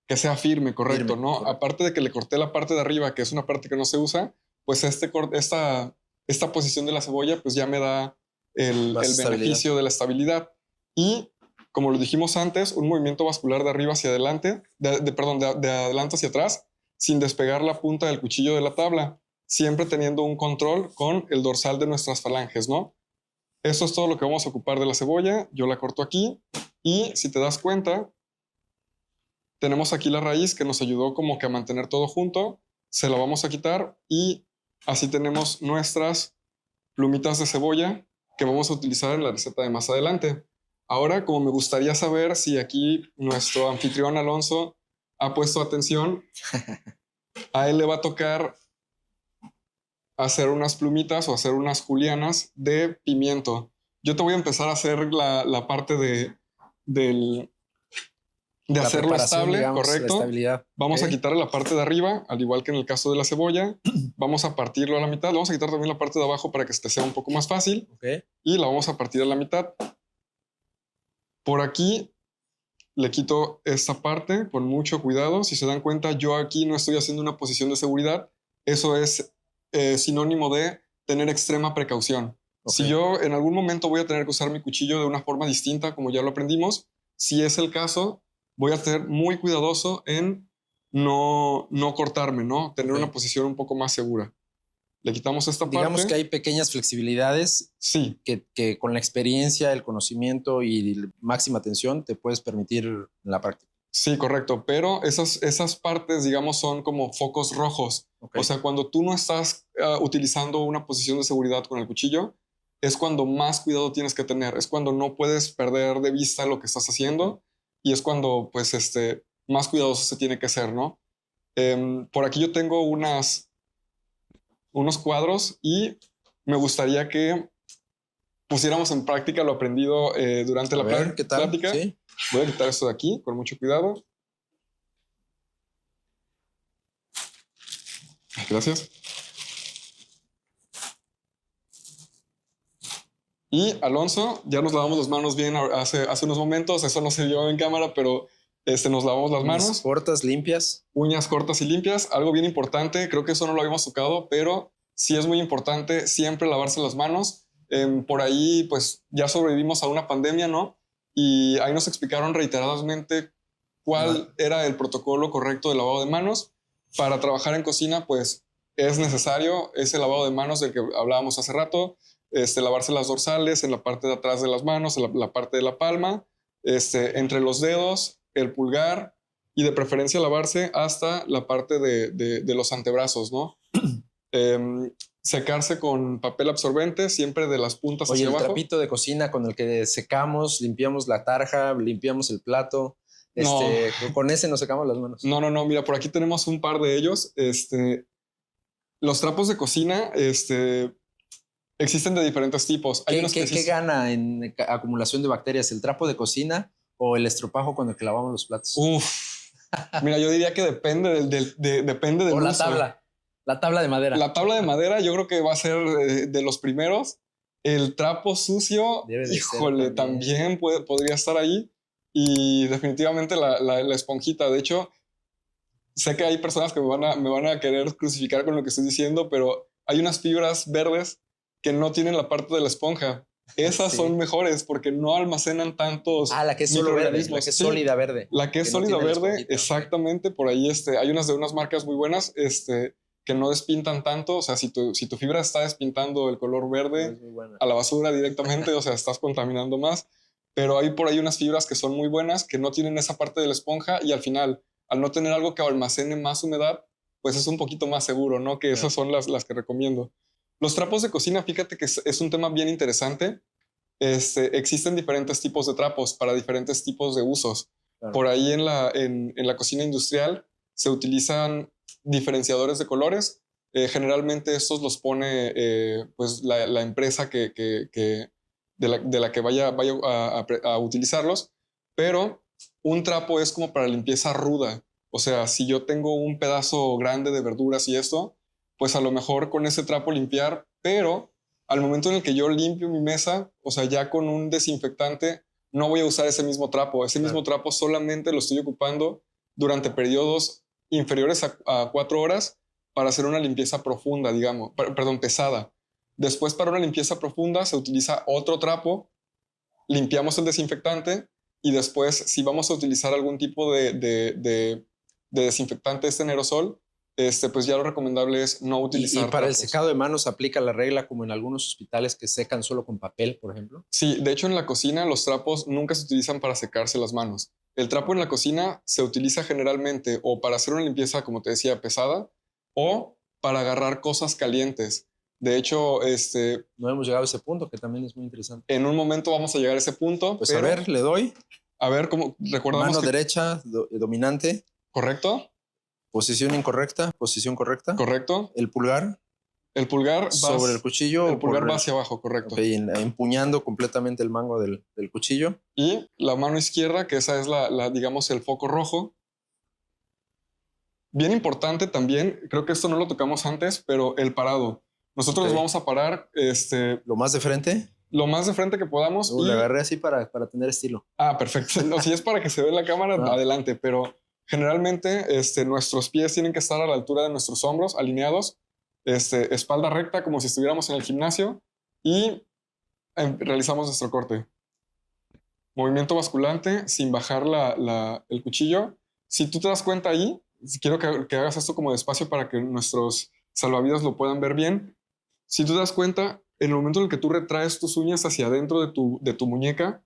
que sea firme, correcto, firme, ¿no? correcto. Aparte de que le corté la parte de arriba, que es una parte que no se usa, pues esta posición de la cebolla, pues ya me da el beneficio de la estabilidad. Y como lo dijimos antes, un movimiento vascular de arriba hacia adelante, perdón, de adelante hacia atrás, sin despegar la punta del cuchillo de la tabla, siempre teniendo un control con el dorsal de nuestras falanges, ¿no? Eso es todo lo que vamos a ocupar de la cebolla. Yo la corto aquí, y si te das cuenta, tenemos aquí la raíz que nos ayudó como que a mantener todo junto. Se la vamos a quitar, y así tenemos nuestras plumitas de cebolla que vamos a utilizar en la receta de más adelante. Ahora, como me gustaría saber si aquí nuestro anfitrión Alonso ha puesto atención, a él le va a tocar hacer unas plumitas o hacer unas julianas de pimiento. Yo te voy a empezar a hacer la parte de hacerlo estable, digamos, correcto. La estabilidad. Vamos a quitarle la parte de arriba, al igual que en el caso de la cebolla. Vamos a partirlo a la mitad. Vamos a quitar también la parte de abajo para que este sea un poco más fácil. Y la vamos a partir a la mitad. Por aquí le quito esta parte con mucho cuidado. Si se dan cuenta, yo aquí no estoy haciendo una posición de seguridad. Eso es sinónimo de tener extrema precaución. Si yo en algún momento voy a tener que usar mi cuchillo de una forma distinta, como ya lo aprendimos, si es el caso, voy a ser muy cuidadoso en no cortarme, ¿no? Tener una posición un poco más segura. Le quitamos esta parte. Digamos que hay pequeñas flexibilidades sí. que con la experiencia, el conocimiento y máxima atención te puedes permitir en la práctica. Sí, correcto. Pero esas partes, digamos, son como focos rojos. O sea, cuando tú no estás utilizando una posición de seguridad con el cuchillo, es cuando más cuidado tienes que tener. Es cuando no puedes perder de vista lo que estás haciendo, y es cuando, pues, más cuidadoso se tiene que ser, ¿no? Por aquí yo tengo unos cuadros, y me gustaría que pusiéramos en práctica lo aprendido durante la plática. ¿Sí? Voy a quitar esto de aquí con mucho cuidado. Gracias. Y Alonso, ya nos lavamos las manos bien hace unos momentos. Eso no se vio en cámara, pero nos lavamos las manos. Uñas cortas, limpias. Uñas cortas y limpias. Algo bien importante, creo que eso no lo habíamos tocado, pero sí es muy importante siempre lavarse las manos. Por ahí, pues ya sobrevivimos a una pandemia, ¿no? Y ahí nos explicaron reiteradamente cuál era el protocolo correcto de lavado de manos. Para trabajar en cocina, pues es necesario ese lavado de manos del que hablábamos hace rato, lavarse las dorsales en la parte de atrás de las manos, en la parte de la palma, entre los dedos, el pulgar y de preferencia lavarse hasta la parte de los antebrazos, ¿no? Secarse con papel absorbente, siempre de las puntas Oye, hacia el abajo. trapito de cocina con el que secamos, limpiamos la tarja, limpiamos el plato. No. Con ese nos secamos las manos. No, mira, por aquí tenemos un par de ellos. Los trapos de cocina, existen de diferentes tipos. Hay unos que ¿Qué gana en acumulación de bacterias? ¿El trapo de cocina o el estropajo con el que lavamos los platos? Uf. Mira, yo diría que depende depende del o la uso. tabla. La tabla de madera. La tabla de madera yo creo que va a ser de los primeros. El trapo sucio, híjole, también podría estar ahí. Y definitivamente la esponjita. De hecho, sé que hay personas que me van a querer crucificar con lo que estoy diciendo, pero hay unas fibras verdes que no tienen la parte de la esponja. Esas son mejores porque no almacenan tantos la que es solo verde, la que es sólida verde. La que es sólida verde, exactamente. Por ahí hay unas de unas marcas muy buenas que no despintan tanto. O sea, si tu fibra está despintando el color verde a la basura directamente, o sea, estás contaminando más. Pero hay por ahí unas fibras que son muy buenas, que no tienen esa parte de la esponja y al final, al no tener algo que almacene más humedad, pues es un poquito más seguro, ¿no? Que esas son las que recomiendo. Los trapos de cocina, fíjate que es un tema bien interesante. Existen diferentes tipos de trapos para diferentes tipos de usos. Claro. Por ahí en la cocina industrial se utilizan diferenciadores de colores. Generalmente estos los pone pues la empresa de la que vaya a utilizarlos, pero un trapo es como para limpieza ruda. O sea, si yo tengo un pedazo grande de verduras y esto, pues a lo mejor con ese trapo limpiar, pero al momento en el que yo limpio mi mesa, o sea, ya con un desinfectante, no voy a usar ese mismo trapo. Ese mismo trapo solamente lo estoy ocupando durante periodos inferiores a 4 horas para hacer una limpieza profunda, digamos, perdón, pesada. Después, para una limpieza profunda, se utiliza otro trapo, limpiamos el desinfectante y después, si vamos a utilizar algún tipo de desinfectante, en aerosol, pues ya lo recomendable es no utilizar ¿Y para trapos. el secado de manos aplica la regla como en algunos hospitales que secan solo con papel, por ejemplo? Sí, de hecho en la cocina los trapos nunca se utilizan para secarse las manos. El trapo en la cocina se utiliza generalmente o para hacer una limpieza, como te decía, pesada, o para agarrar cosas calientes. De hecho, no hemos llegado a ese punto, que también es muy interesante. En un momento vamos a llegar a ese punto. Pues pero, a ver, le doy. A ver, ¿cómo recordamos? Mano derecha, dominante. ¿Correcto? Posición incorrecta, posición correcta. Correcto. El pulgar. El pulgar sobre el cuchillo. El pulgar va hacia abajo, correcto. Okay, empuñando completamente el mango del cuchillo. Y la mano izquierda, que esa es digamos, el foco rojo. Bien importante también, creo que esto no lo tocamos antes, pero el parado. Nosotros nos vamos a parar. ¿Lo más de frente? Lo más de frente que podamos. Le agarré así para tener estilo. Ah, perfecto. No, si es para que se vea en la cámara, adelante. Pero generalmente nuestros pies tienen que estar a la altura de nuestros hombros, alineados. Espalda recta, como si estuviéramos en el gimnasio. Y realizamos nuestro corte. Movimiento basculante sin bajar el cuchillo. Si tú te das cuenta ahí, quiero que hagas esto como despacio para que nuestros salvavidas lo puedan ver bien. Si tú te das cuenta, en el momento en el que tú retraes tus uñas hacia adentro de tu muñeca,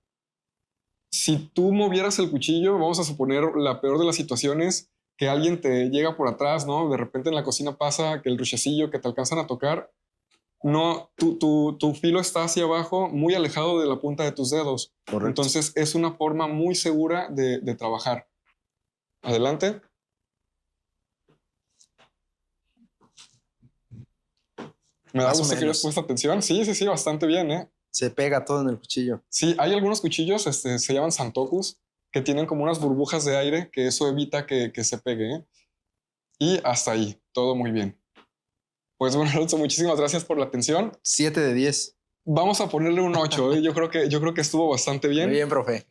si tú movieras el cuchillo, vamos a suponer la peor de las situaciones, que alguien te llega por atrás, ¿no? De repente en la cocina pasa que el ruchecillo que te alcanzan a tocar, no, tu filo está hacia abajo, muy alejado de la punta de tus dedos. Correcto. Entonces es una forma muy segura de trabajar. Adelante. Me da gusto que hayas puesto atención. Sí, bastante bien, ¿eh? Se pega todo en el cuchillo. Sí, hay algunos cuchillos, se llaman santokus, que tienen como unas burbujas de aire, que eso evita que se pegue, ¿eh? Y hasta ahí, todo muy bien. Pues bueno, Alonso, muchísimas gracias por la atención. 7 de 10. Vamos a ponerle un 8, ¿eh? Yo creo que estuvo bastante bien. Muy bien, profe.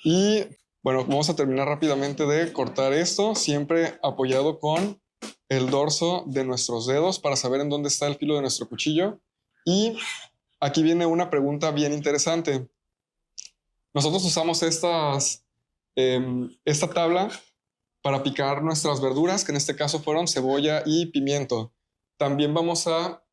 Y bueno, vamos a terminar rápidamente de cortar esto, siempre apoyado con el dorso de nuestros dedos para saber en dónde está el filo de nuestro cuchillo. Y aquí viene una pregunta bien interesante. Nosotros usamos estas esta tabla para picar nuestras verduras, que en este caso fueron cebolla y pimiento. También vamos a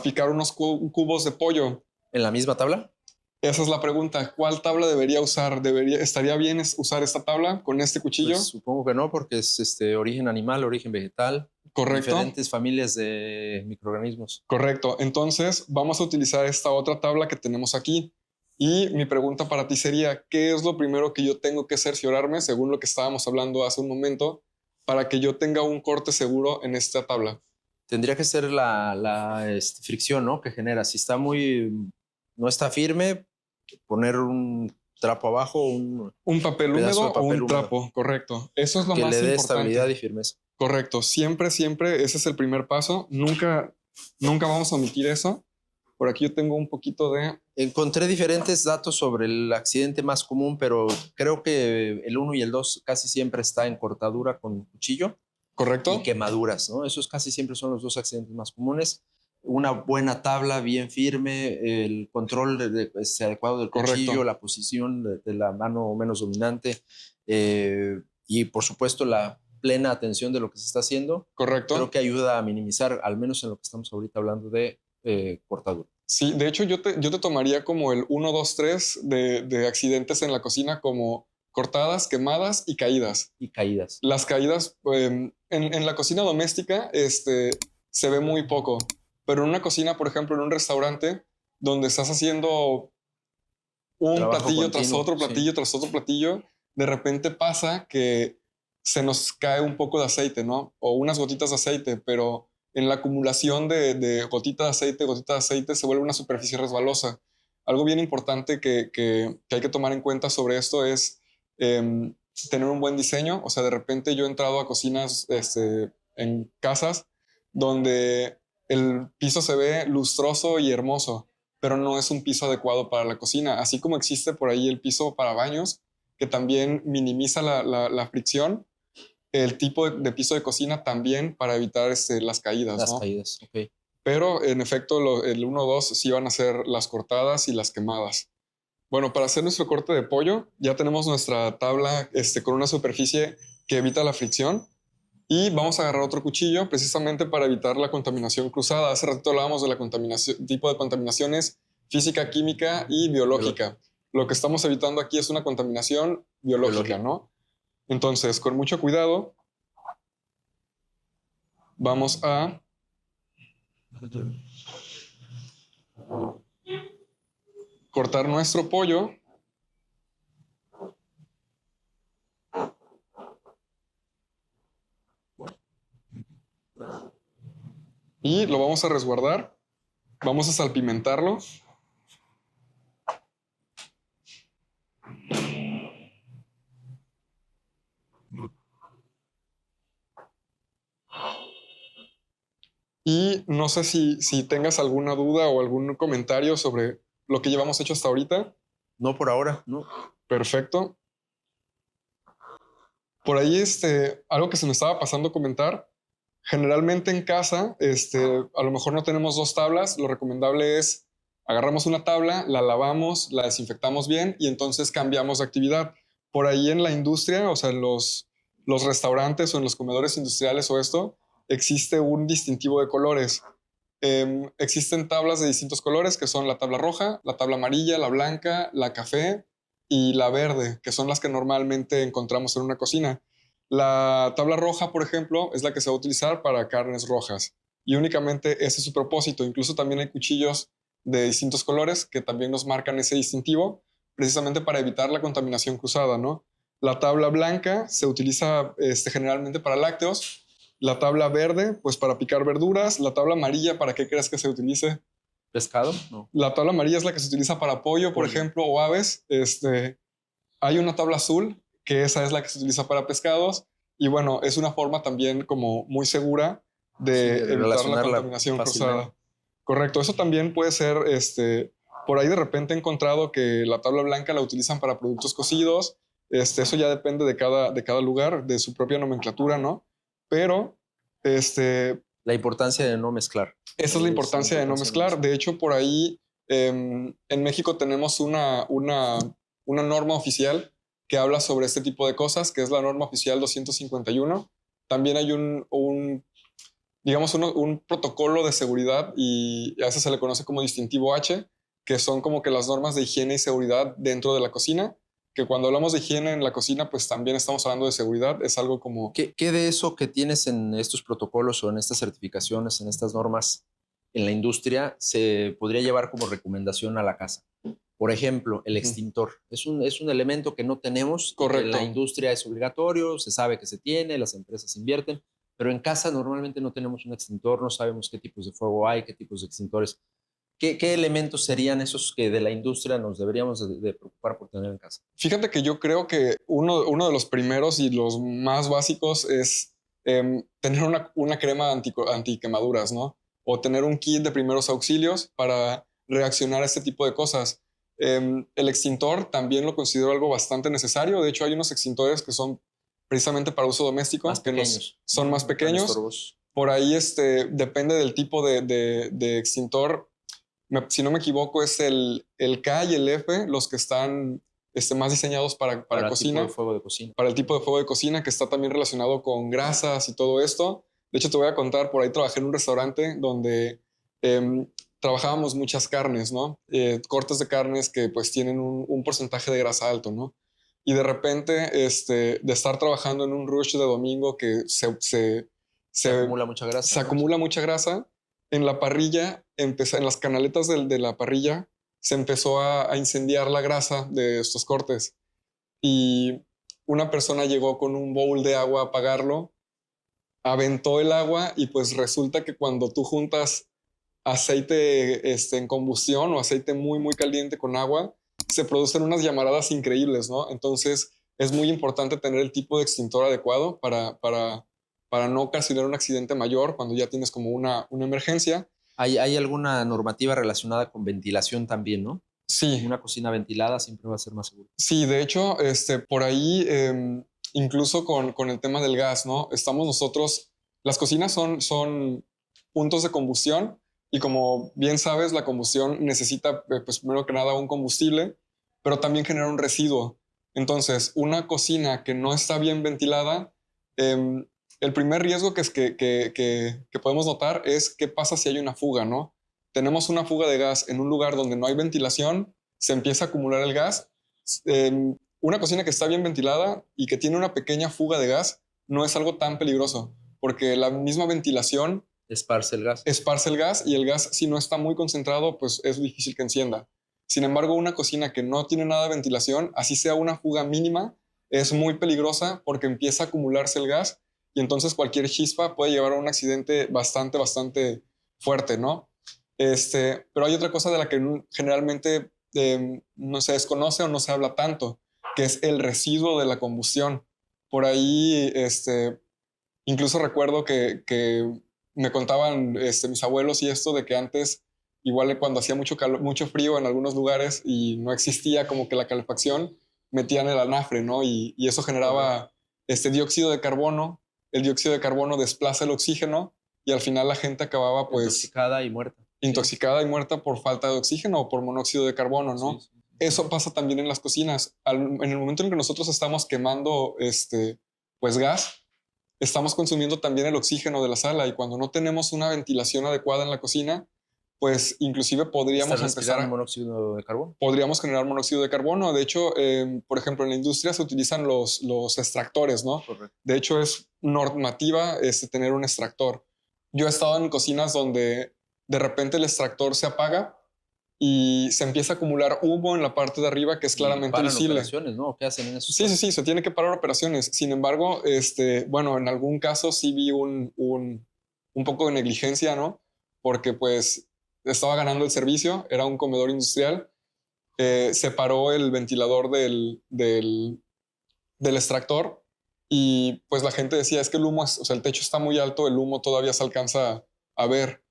picar unos cubos de pollo. ¿En la misma tabla? Esa es la pregunta. ¿Cuál tabla debería usar? ¿Estaría bien usar esta tabla con este cuchillo? Pues supongo que no, porque es origen animal, origen vegetal. Correcto. Diferentes familias de microorganismos. Correcto. Entonces vamos a utilizar esta otra tabla que tenemos aquí. Y mi pregunta para ti sería, ¿qué es lo primero que yo tengo que cerciorarme, según lo que estábamos hablando hace un momento, para que yo tenga un corte seguro en esta tabla? Tendría que ser la fricción, ¿no? Que genera. Si está no está firme, poner un trapo abajo, un papel húmedo o un trapo, correcto. Eso es lo más importante. Que le dé estabilidad y firmeza. Correcto. Siempre, ese es el primer paso. Nunca vamos a omitir eso. Por aquí yo tengo un poquito de... Encontré diferentes datos sobre el accidente más común, pero creo que el 1 y el 2 casi siempre está en cortadura con cuchillo. Correcto. Y quemaduras, ¿no? Esos casi siempre son los 2 accidentes más comunes. Una buena tabla bien firme, el control adecuado del cuchillo, correcto, la posición de la mano menos dominante y por supuesto la plena atención de lo que se está haciendo. Correcto. Creo que ayuda a minimizar, al menos en lo que estamos ahorita hablando de cortadura. Sí, de hecho yo te tomaría como el 1, 2, 3 de accidentes en la cocina como cortadas, quemadas y caídas. Y caídas. Las caídas en la cocina doméstica se ve muy poco, pero en una cocina, por ejemplo, en un restaurante donde estás haciendo un trabajo platillo continuo, tras otro platillo, sí, tras otro platillo, de repente pasa que se nos cae un poco de aceite, ¿no? O unas gotitas de aceite, pero en la acumulación de gotita de aceite, se vuelve una superficie resbalosa. Algo bien importante que hay que tomar en cuenta sobre esto es tener un buen diseño. O sea, de repente yo he entrado a cocinas en casas donde el piso se ve lustroso y hermoso, pero no es un piso adecuado para la cocina. Así como existe por ahí el piso para baños, que también minimiza la fricción, el tipo de piso de cocina también para evitar las caídas. Las caídas, ok. Pero en efecto, el 1 o 2 sí van a ser las cortadas y las quemadas. Bueno, para hacer nuestro corte de pollo, ya tenemos nuestra tabla con una superficie que evita la fricción. Y vamos a agarrar otro cuchillo precisamente para evitar la contaminación cruzada. Hace ratito hablábamos de la contaminación, tipo de contaminaciones física, química y biológica. Lo que estamos evitando aquí es una contaminación biológica, ¿no? Entonces, con mucho cuidado, vamos a cortar nuestro pollo. Y lo vamos a resguardar. Vamos a salpimentarlo. Y no sé si tengas alguna duda o algún comentario sobre lo que llevamos hecho hasta ahorita. No, por ahora, no. Perfecto. Por ahí, algo que se me estaba pasando a comentar. Generalmente en casa, a lo mejor no tenemos 2 tablas. Lo recomendable es agarramos una tabla, la lavamos, la desinfectamos bien y entonces cambiamos de actividad. Por ahí en la industria, o sea, en los restaurantes o en los comedores industriales o esto, existe un distintivo de colores. Existen tablas de distintos colores que son la tabla roja, la tabla amarilla, la blanca, la café y la verde, que son las que normalmente encontramos en una cocina. La tabla roja, por ejemplo, es la que se va a utilizar para carnes rojas y únicamente ese es su propósito. Incluso también hay cuchillos de distintos colores que también nos marcan ese distintivo precisamente para evitar la contaminación cruzada, ¿no? La tabla blanca se utiliza generalmente para lácteos. La tabla verde, pues para picar verduras. La tabla amarilla, ¿para qué crees que se utilice? ¿Pescado? No. La tabla amarilla es la que se utiliza para pollo, por ejemplo, o aves. Hay una tabla azul, que esa es la que se utiliza para pescados. Y bueno, es una forma también como muy segura de evitar la contaminación cruzada. Correcto. Eso también puede ser, por ahí de repente he encontrado que la tabla blanca la utilizan para productos cocidos. Eso ya depende de cada lugar, de su propia nomenclatura, ¿no? Pero, la importancia de no mezclar. Esa es la importancia de no mezclar. De hecho, por ahí en México tenemos una norma oficial que habla sobre este tipo de cosas, que es la norma oficial 251. También hay digamos, un protocolo de seguridad y a veces se le conoce como distintivo H, que son como que las normas de higiene y seguridad dentro de la cocina, que cuando hablamos de higiene en la cocina, pues también estamos hablando de seguridad, es algo como... ¿Qué de eso que tienes en estos protocolos o en estas certificaciones, en estas normas en la industria, se podría llevar como recomendación a la casa? Por ejemplo, el extintor. Es un elemento que no tenemos. Correcto. En la industria es obligatorio, se sabe que se tiene, las empresas invierten, pero en casa normalmente no tenemos un extintor, no sabemos qué tipos de fuego hay, qué tipos de extintores. ¿Qué elementos serían esos que de la industria nos deberíamos de preocupar por tener en casa? Fíjate que yo creo que uno de los primeros y los más básicos es tener una crema antiquemaduras, ¿no? O tener un kit de primeros auxilios para reaccionar a este tipo de cosas. El extintor también lo considero algo bastante necesario. De hecho, hay unos extintores que son precisamente para uso doméstico, Más pequeños. Son más pequeños. Por ahí depende del tipo de extintor. Si no me equivoco, es el K y el F los que están más diseñados para cocina. El tipo de fuego de cocina. Para el tipo de fuego de cocina, que está también relacionado con grasas y todo esto. De hecho, te voy a contar, por ahí trabajé en un restaurante donde trabajábamos muchas carnes, ¿no? Cortes de carnes que pues tienen un porcentaje de grasa alto, ¿no? Y de repente, de estar trabajando en un rush de domingo que se acumula mucha grasa. Se acumula mucha grasa. En la parrilla, en las canaletas de la parrilla, se empezó a incendiar la grasa de estos cortes. Y una persona llegó con un bowl de agua a apagarlo, aventó el agua y pues resulta que cuando tú juntas aceite en combustión o aceite muy, muy caliente con agua, se producen unas llamaradas increíbles, ¿no? Entonces es muy importante tener el tipo de extintor adecuado para no ocasionar un accidente mayor cuando ya tienes como una emergencia. Hay alguna normativa relacionada con ventilación también, ¿no? Sí. Una cocina ventilada siempre va a ser más segura. Sí, de hecho, por ahí, incluso con el tema del gas, ¿no? Estamos nosotros, las cocinas son puntos de combustión y como bien sabes, la combustión necesita, pues primero que nada, un combustible, pero también genera un residuo. Entonces, una cocina que no está bien ventilada, el primer riesgo que podemos notar es qué pasa si hay una fuga, ¿no? Tenemos una fuga de gas en un lugar donde no hay ventilación, se empieza a acumular el gas. Una cocina que está bien ventilada y que tiene una pequeña fuga de gas no es algo tan peligroso, porque la misma ventilación esparce el gas. Esparce el gas y el gas, si no está muy concentrado, pues es difícil que encienda. Sin embargo, una cocina que no tiene nada de ventilación, así sea una fuga mínima, es muy peligrosa porque empieza a acumularse el gas y entonces cualquier chispa puede llevar a un accidente bastante fuerte, ¿no? Pero hay otra cosa de la que generalmente no se desconoce o no se habla tanto, que es el residuo de la combustión. Por ahí, incluso recuerdo que me contaban mis abuelos y esto de que antes, igual cuando hacía mucho frío en algunos lugares y no existía como que la calefacción, metían el anafre, ¿no? Y eso generaba dióxido de carbono. El dióxido de carbono desplaza el oxígeno y al final la gente acababa pues... Intoxicada y muerta. Intoxicada y muerta por falta de oxígeno o por monóxido de carbono, ¿no? Sí. Eso pasa también en las cocinas. En el momento en que nosotros estamos quemando pues gas, estamos consumiendo también el oxígeno de la sala y cuando no tenemos una ventilación adecuada en la cocina, pues inclusive podríamos empezar monóxido de carbono. Podríamos generar monóxido de carbono. De hecho, por ejemplo, en la industria se utilizan los extractores, ¿no? Correcto. De hecho, es normativa tener un extractor. Yo he estado en cocinas donde de repente el extractor se apaga y se empieza a acumular humo en la parte de arriba que es claramente visible. Operaciones, ¿no? ¿Qué hacen en eso? Sí, se tiene que parar operaciones. Sin embargo, bueno, en algún caso sí vi un poco de negligencia, ¿no? Porque pues estaba ganando el servicio, era un comedor industrial, se paró el ventilador del extractor y pues la gente decía, es que el humo, o sea, el techo está muy alto, el humo todavía se alcanza a ver,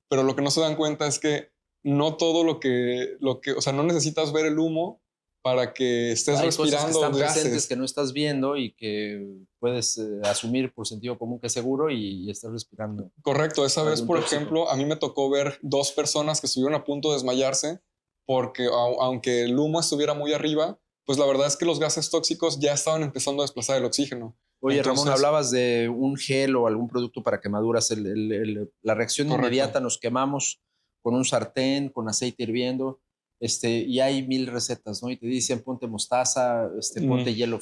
pero lo que no se dan cuenta es que no todo lo que o sea, no necesitas ver el humo para que estés respirando cosas que están gases presentes que no estás viendo y que puedes asumir por sentido común que es seguro y estás respirando. Correcto. Esa vez, por ejemplo, a mí me tocó ver 2 personas que estuvieron a punto de desmayarse porque aunque el humo estuviera muy arriba, pues la verdad es que los gases tóxicos ya estaban empezando a desplazar el oxígeno. Oye, Entonces, Ramón, hablabas de un gel o algún producto para quemaduras. La reacción correcto. inmediata, nos quemamos con un sartén, con aceite hirviendo, y hay 1000 recetas, ¿no? Y te dicen, ponte mostaza, ponte hielo,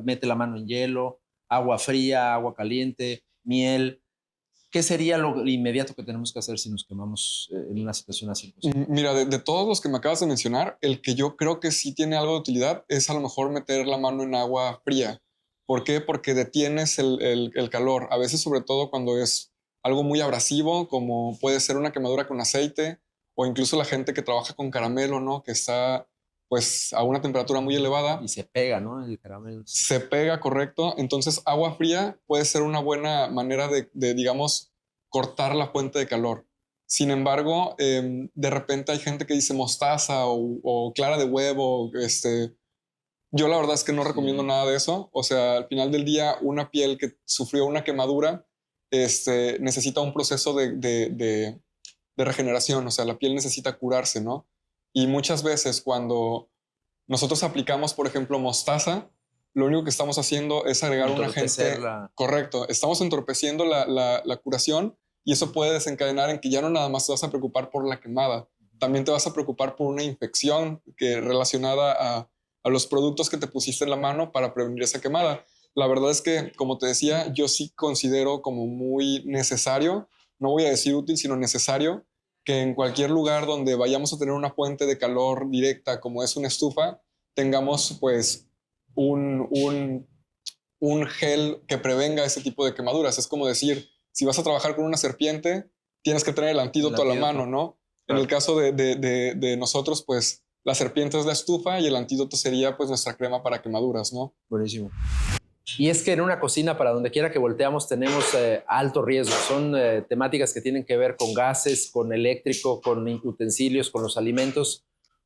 mete la mano en hielo, agua fría, agua caliente, miel. ¿Qué sería lo inmediato que tenemos que hacer si nos quemamos en una situación así? Mira, de todos los que me acabas de mencionar, el que yo creo que sí tiene algo de utilidad es a lo mejor meter la mano en agua fría. ¿Por qué? Porque detienes el calor. A veces, sobre todo cuando es algo muy abrasivo, como puede ser una quemadura con aceite, o incluso la gente que trabaja con caramelo, ¿no? Que está pues a una temperatura muy elevada. Y se pega, ¿no? El caramelo. Se pega, correcto. Entonces, agua fría puede ser una buena manera de digamos, cortar la fuente de calor. Sin embargo, de repente hay gente que dice mostaza o clara de huevo, yo la verdad es que no recomiendo nada de eso. O sea, al final del día, una piel que sufrió una quemadura necesita un proceso de regeneración. O sea, la piel necesita curarse, ¿no? Y muchas veces cuando nosotros aplicamos, por ejemplo, mostaza, lo único que estamos haciendo es agregar un agente. Correcto. Estamos entorpeciendo la curación y eso puede desencadenar en que ya no nada más te vas a preocupar por la quemada, también te vas a preocupar por una infección relacionada a los productos que te pusiste en la mano para prevenir esa quemada. La verdad es que, como te decía, yo sí considero como muy necesario, no voy a decir útil, sino necesario, que en cualquier lugar donde vayamos a tener una fuente de calor directa, como es una estufa, tengamos pues un gel que prevenga ese tipo de quemaduras. Es como decir, si vas a trabajar con una serpiente, tienes que tener el antídoto a la mano, ¿no? Claro. En el caso de nosotros, pues la serpiente es la estufa y el antídoto sería pues nuestra crema para quemaduras, ¿no? Buenísimo. Y es que en una cocina, para donde quiera que volteamos, tenemos alto riesgo. Son temáticas que tienen que ver con gases, con eléctrico, con utensilios, con los alimentos.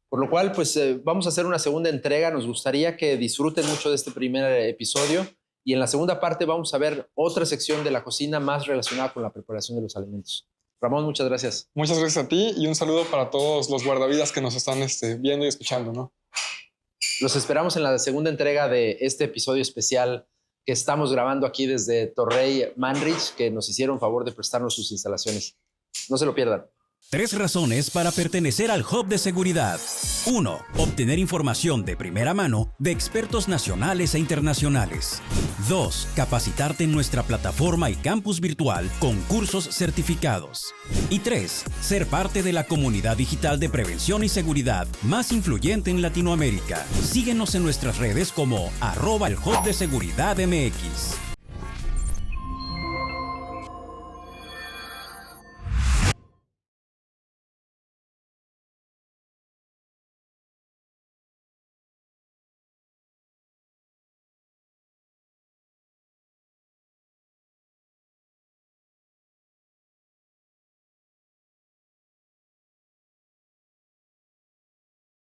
Por lo cual, pues vamos a hacer una segunda entrega. Nos gustaría que disfruten mucho de este primer episodio. Y en la segunda parte vamos a ver otra sección de la cocina más relacionada con la preparación de los alimentos. Ramón, muchas gracias. Muchas gracias a ti y un saludo para todos los guardavidas que nos están viendo y escuchando, ¿no? Los esperamos en la segunda entrega de este episodio especial que estamos grabando aquí desde Torrey Manrich, que nos hicieron favor de prestarnos sus instalaciones. No se lo pierdan. 3 razones para pertenecer al Hub de Seguridad. 1. Obtener información de primera mano de expertos nacionales e internacionales. 2. Capacitarte en nuestra plataforma y campus virtual con cursos certificados. Y 3. Ser parte de la comunidad digital de prevención y seguridad más influyente en Latinoamérica. Síguenos en nuestras redes como @el Hub de Seguridad MX.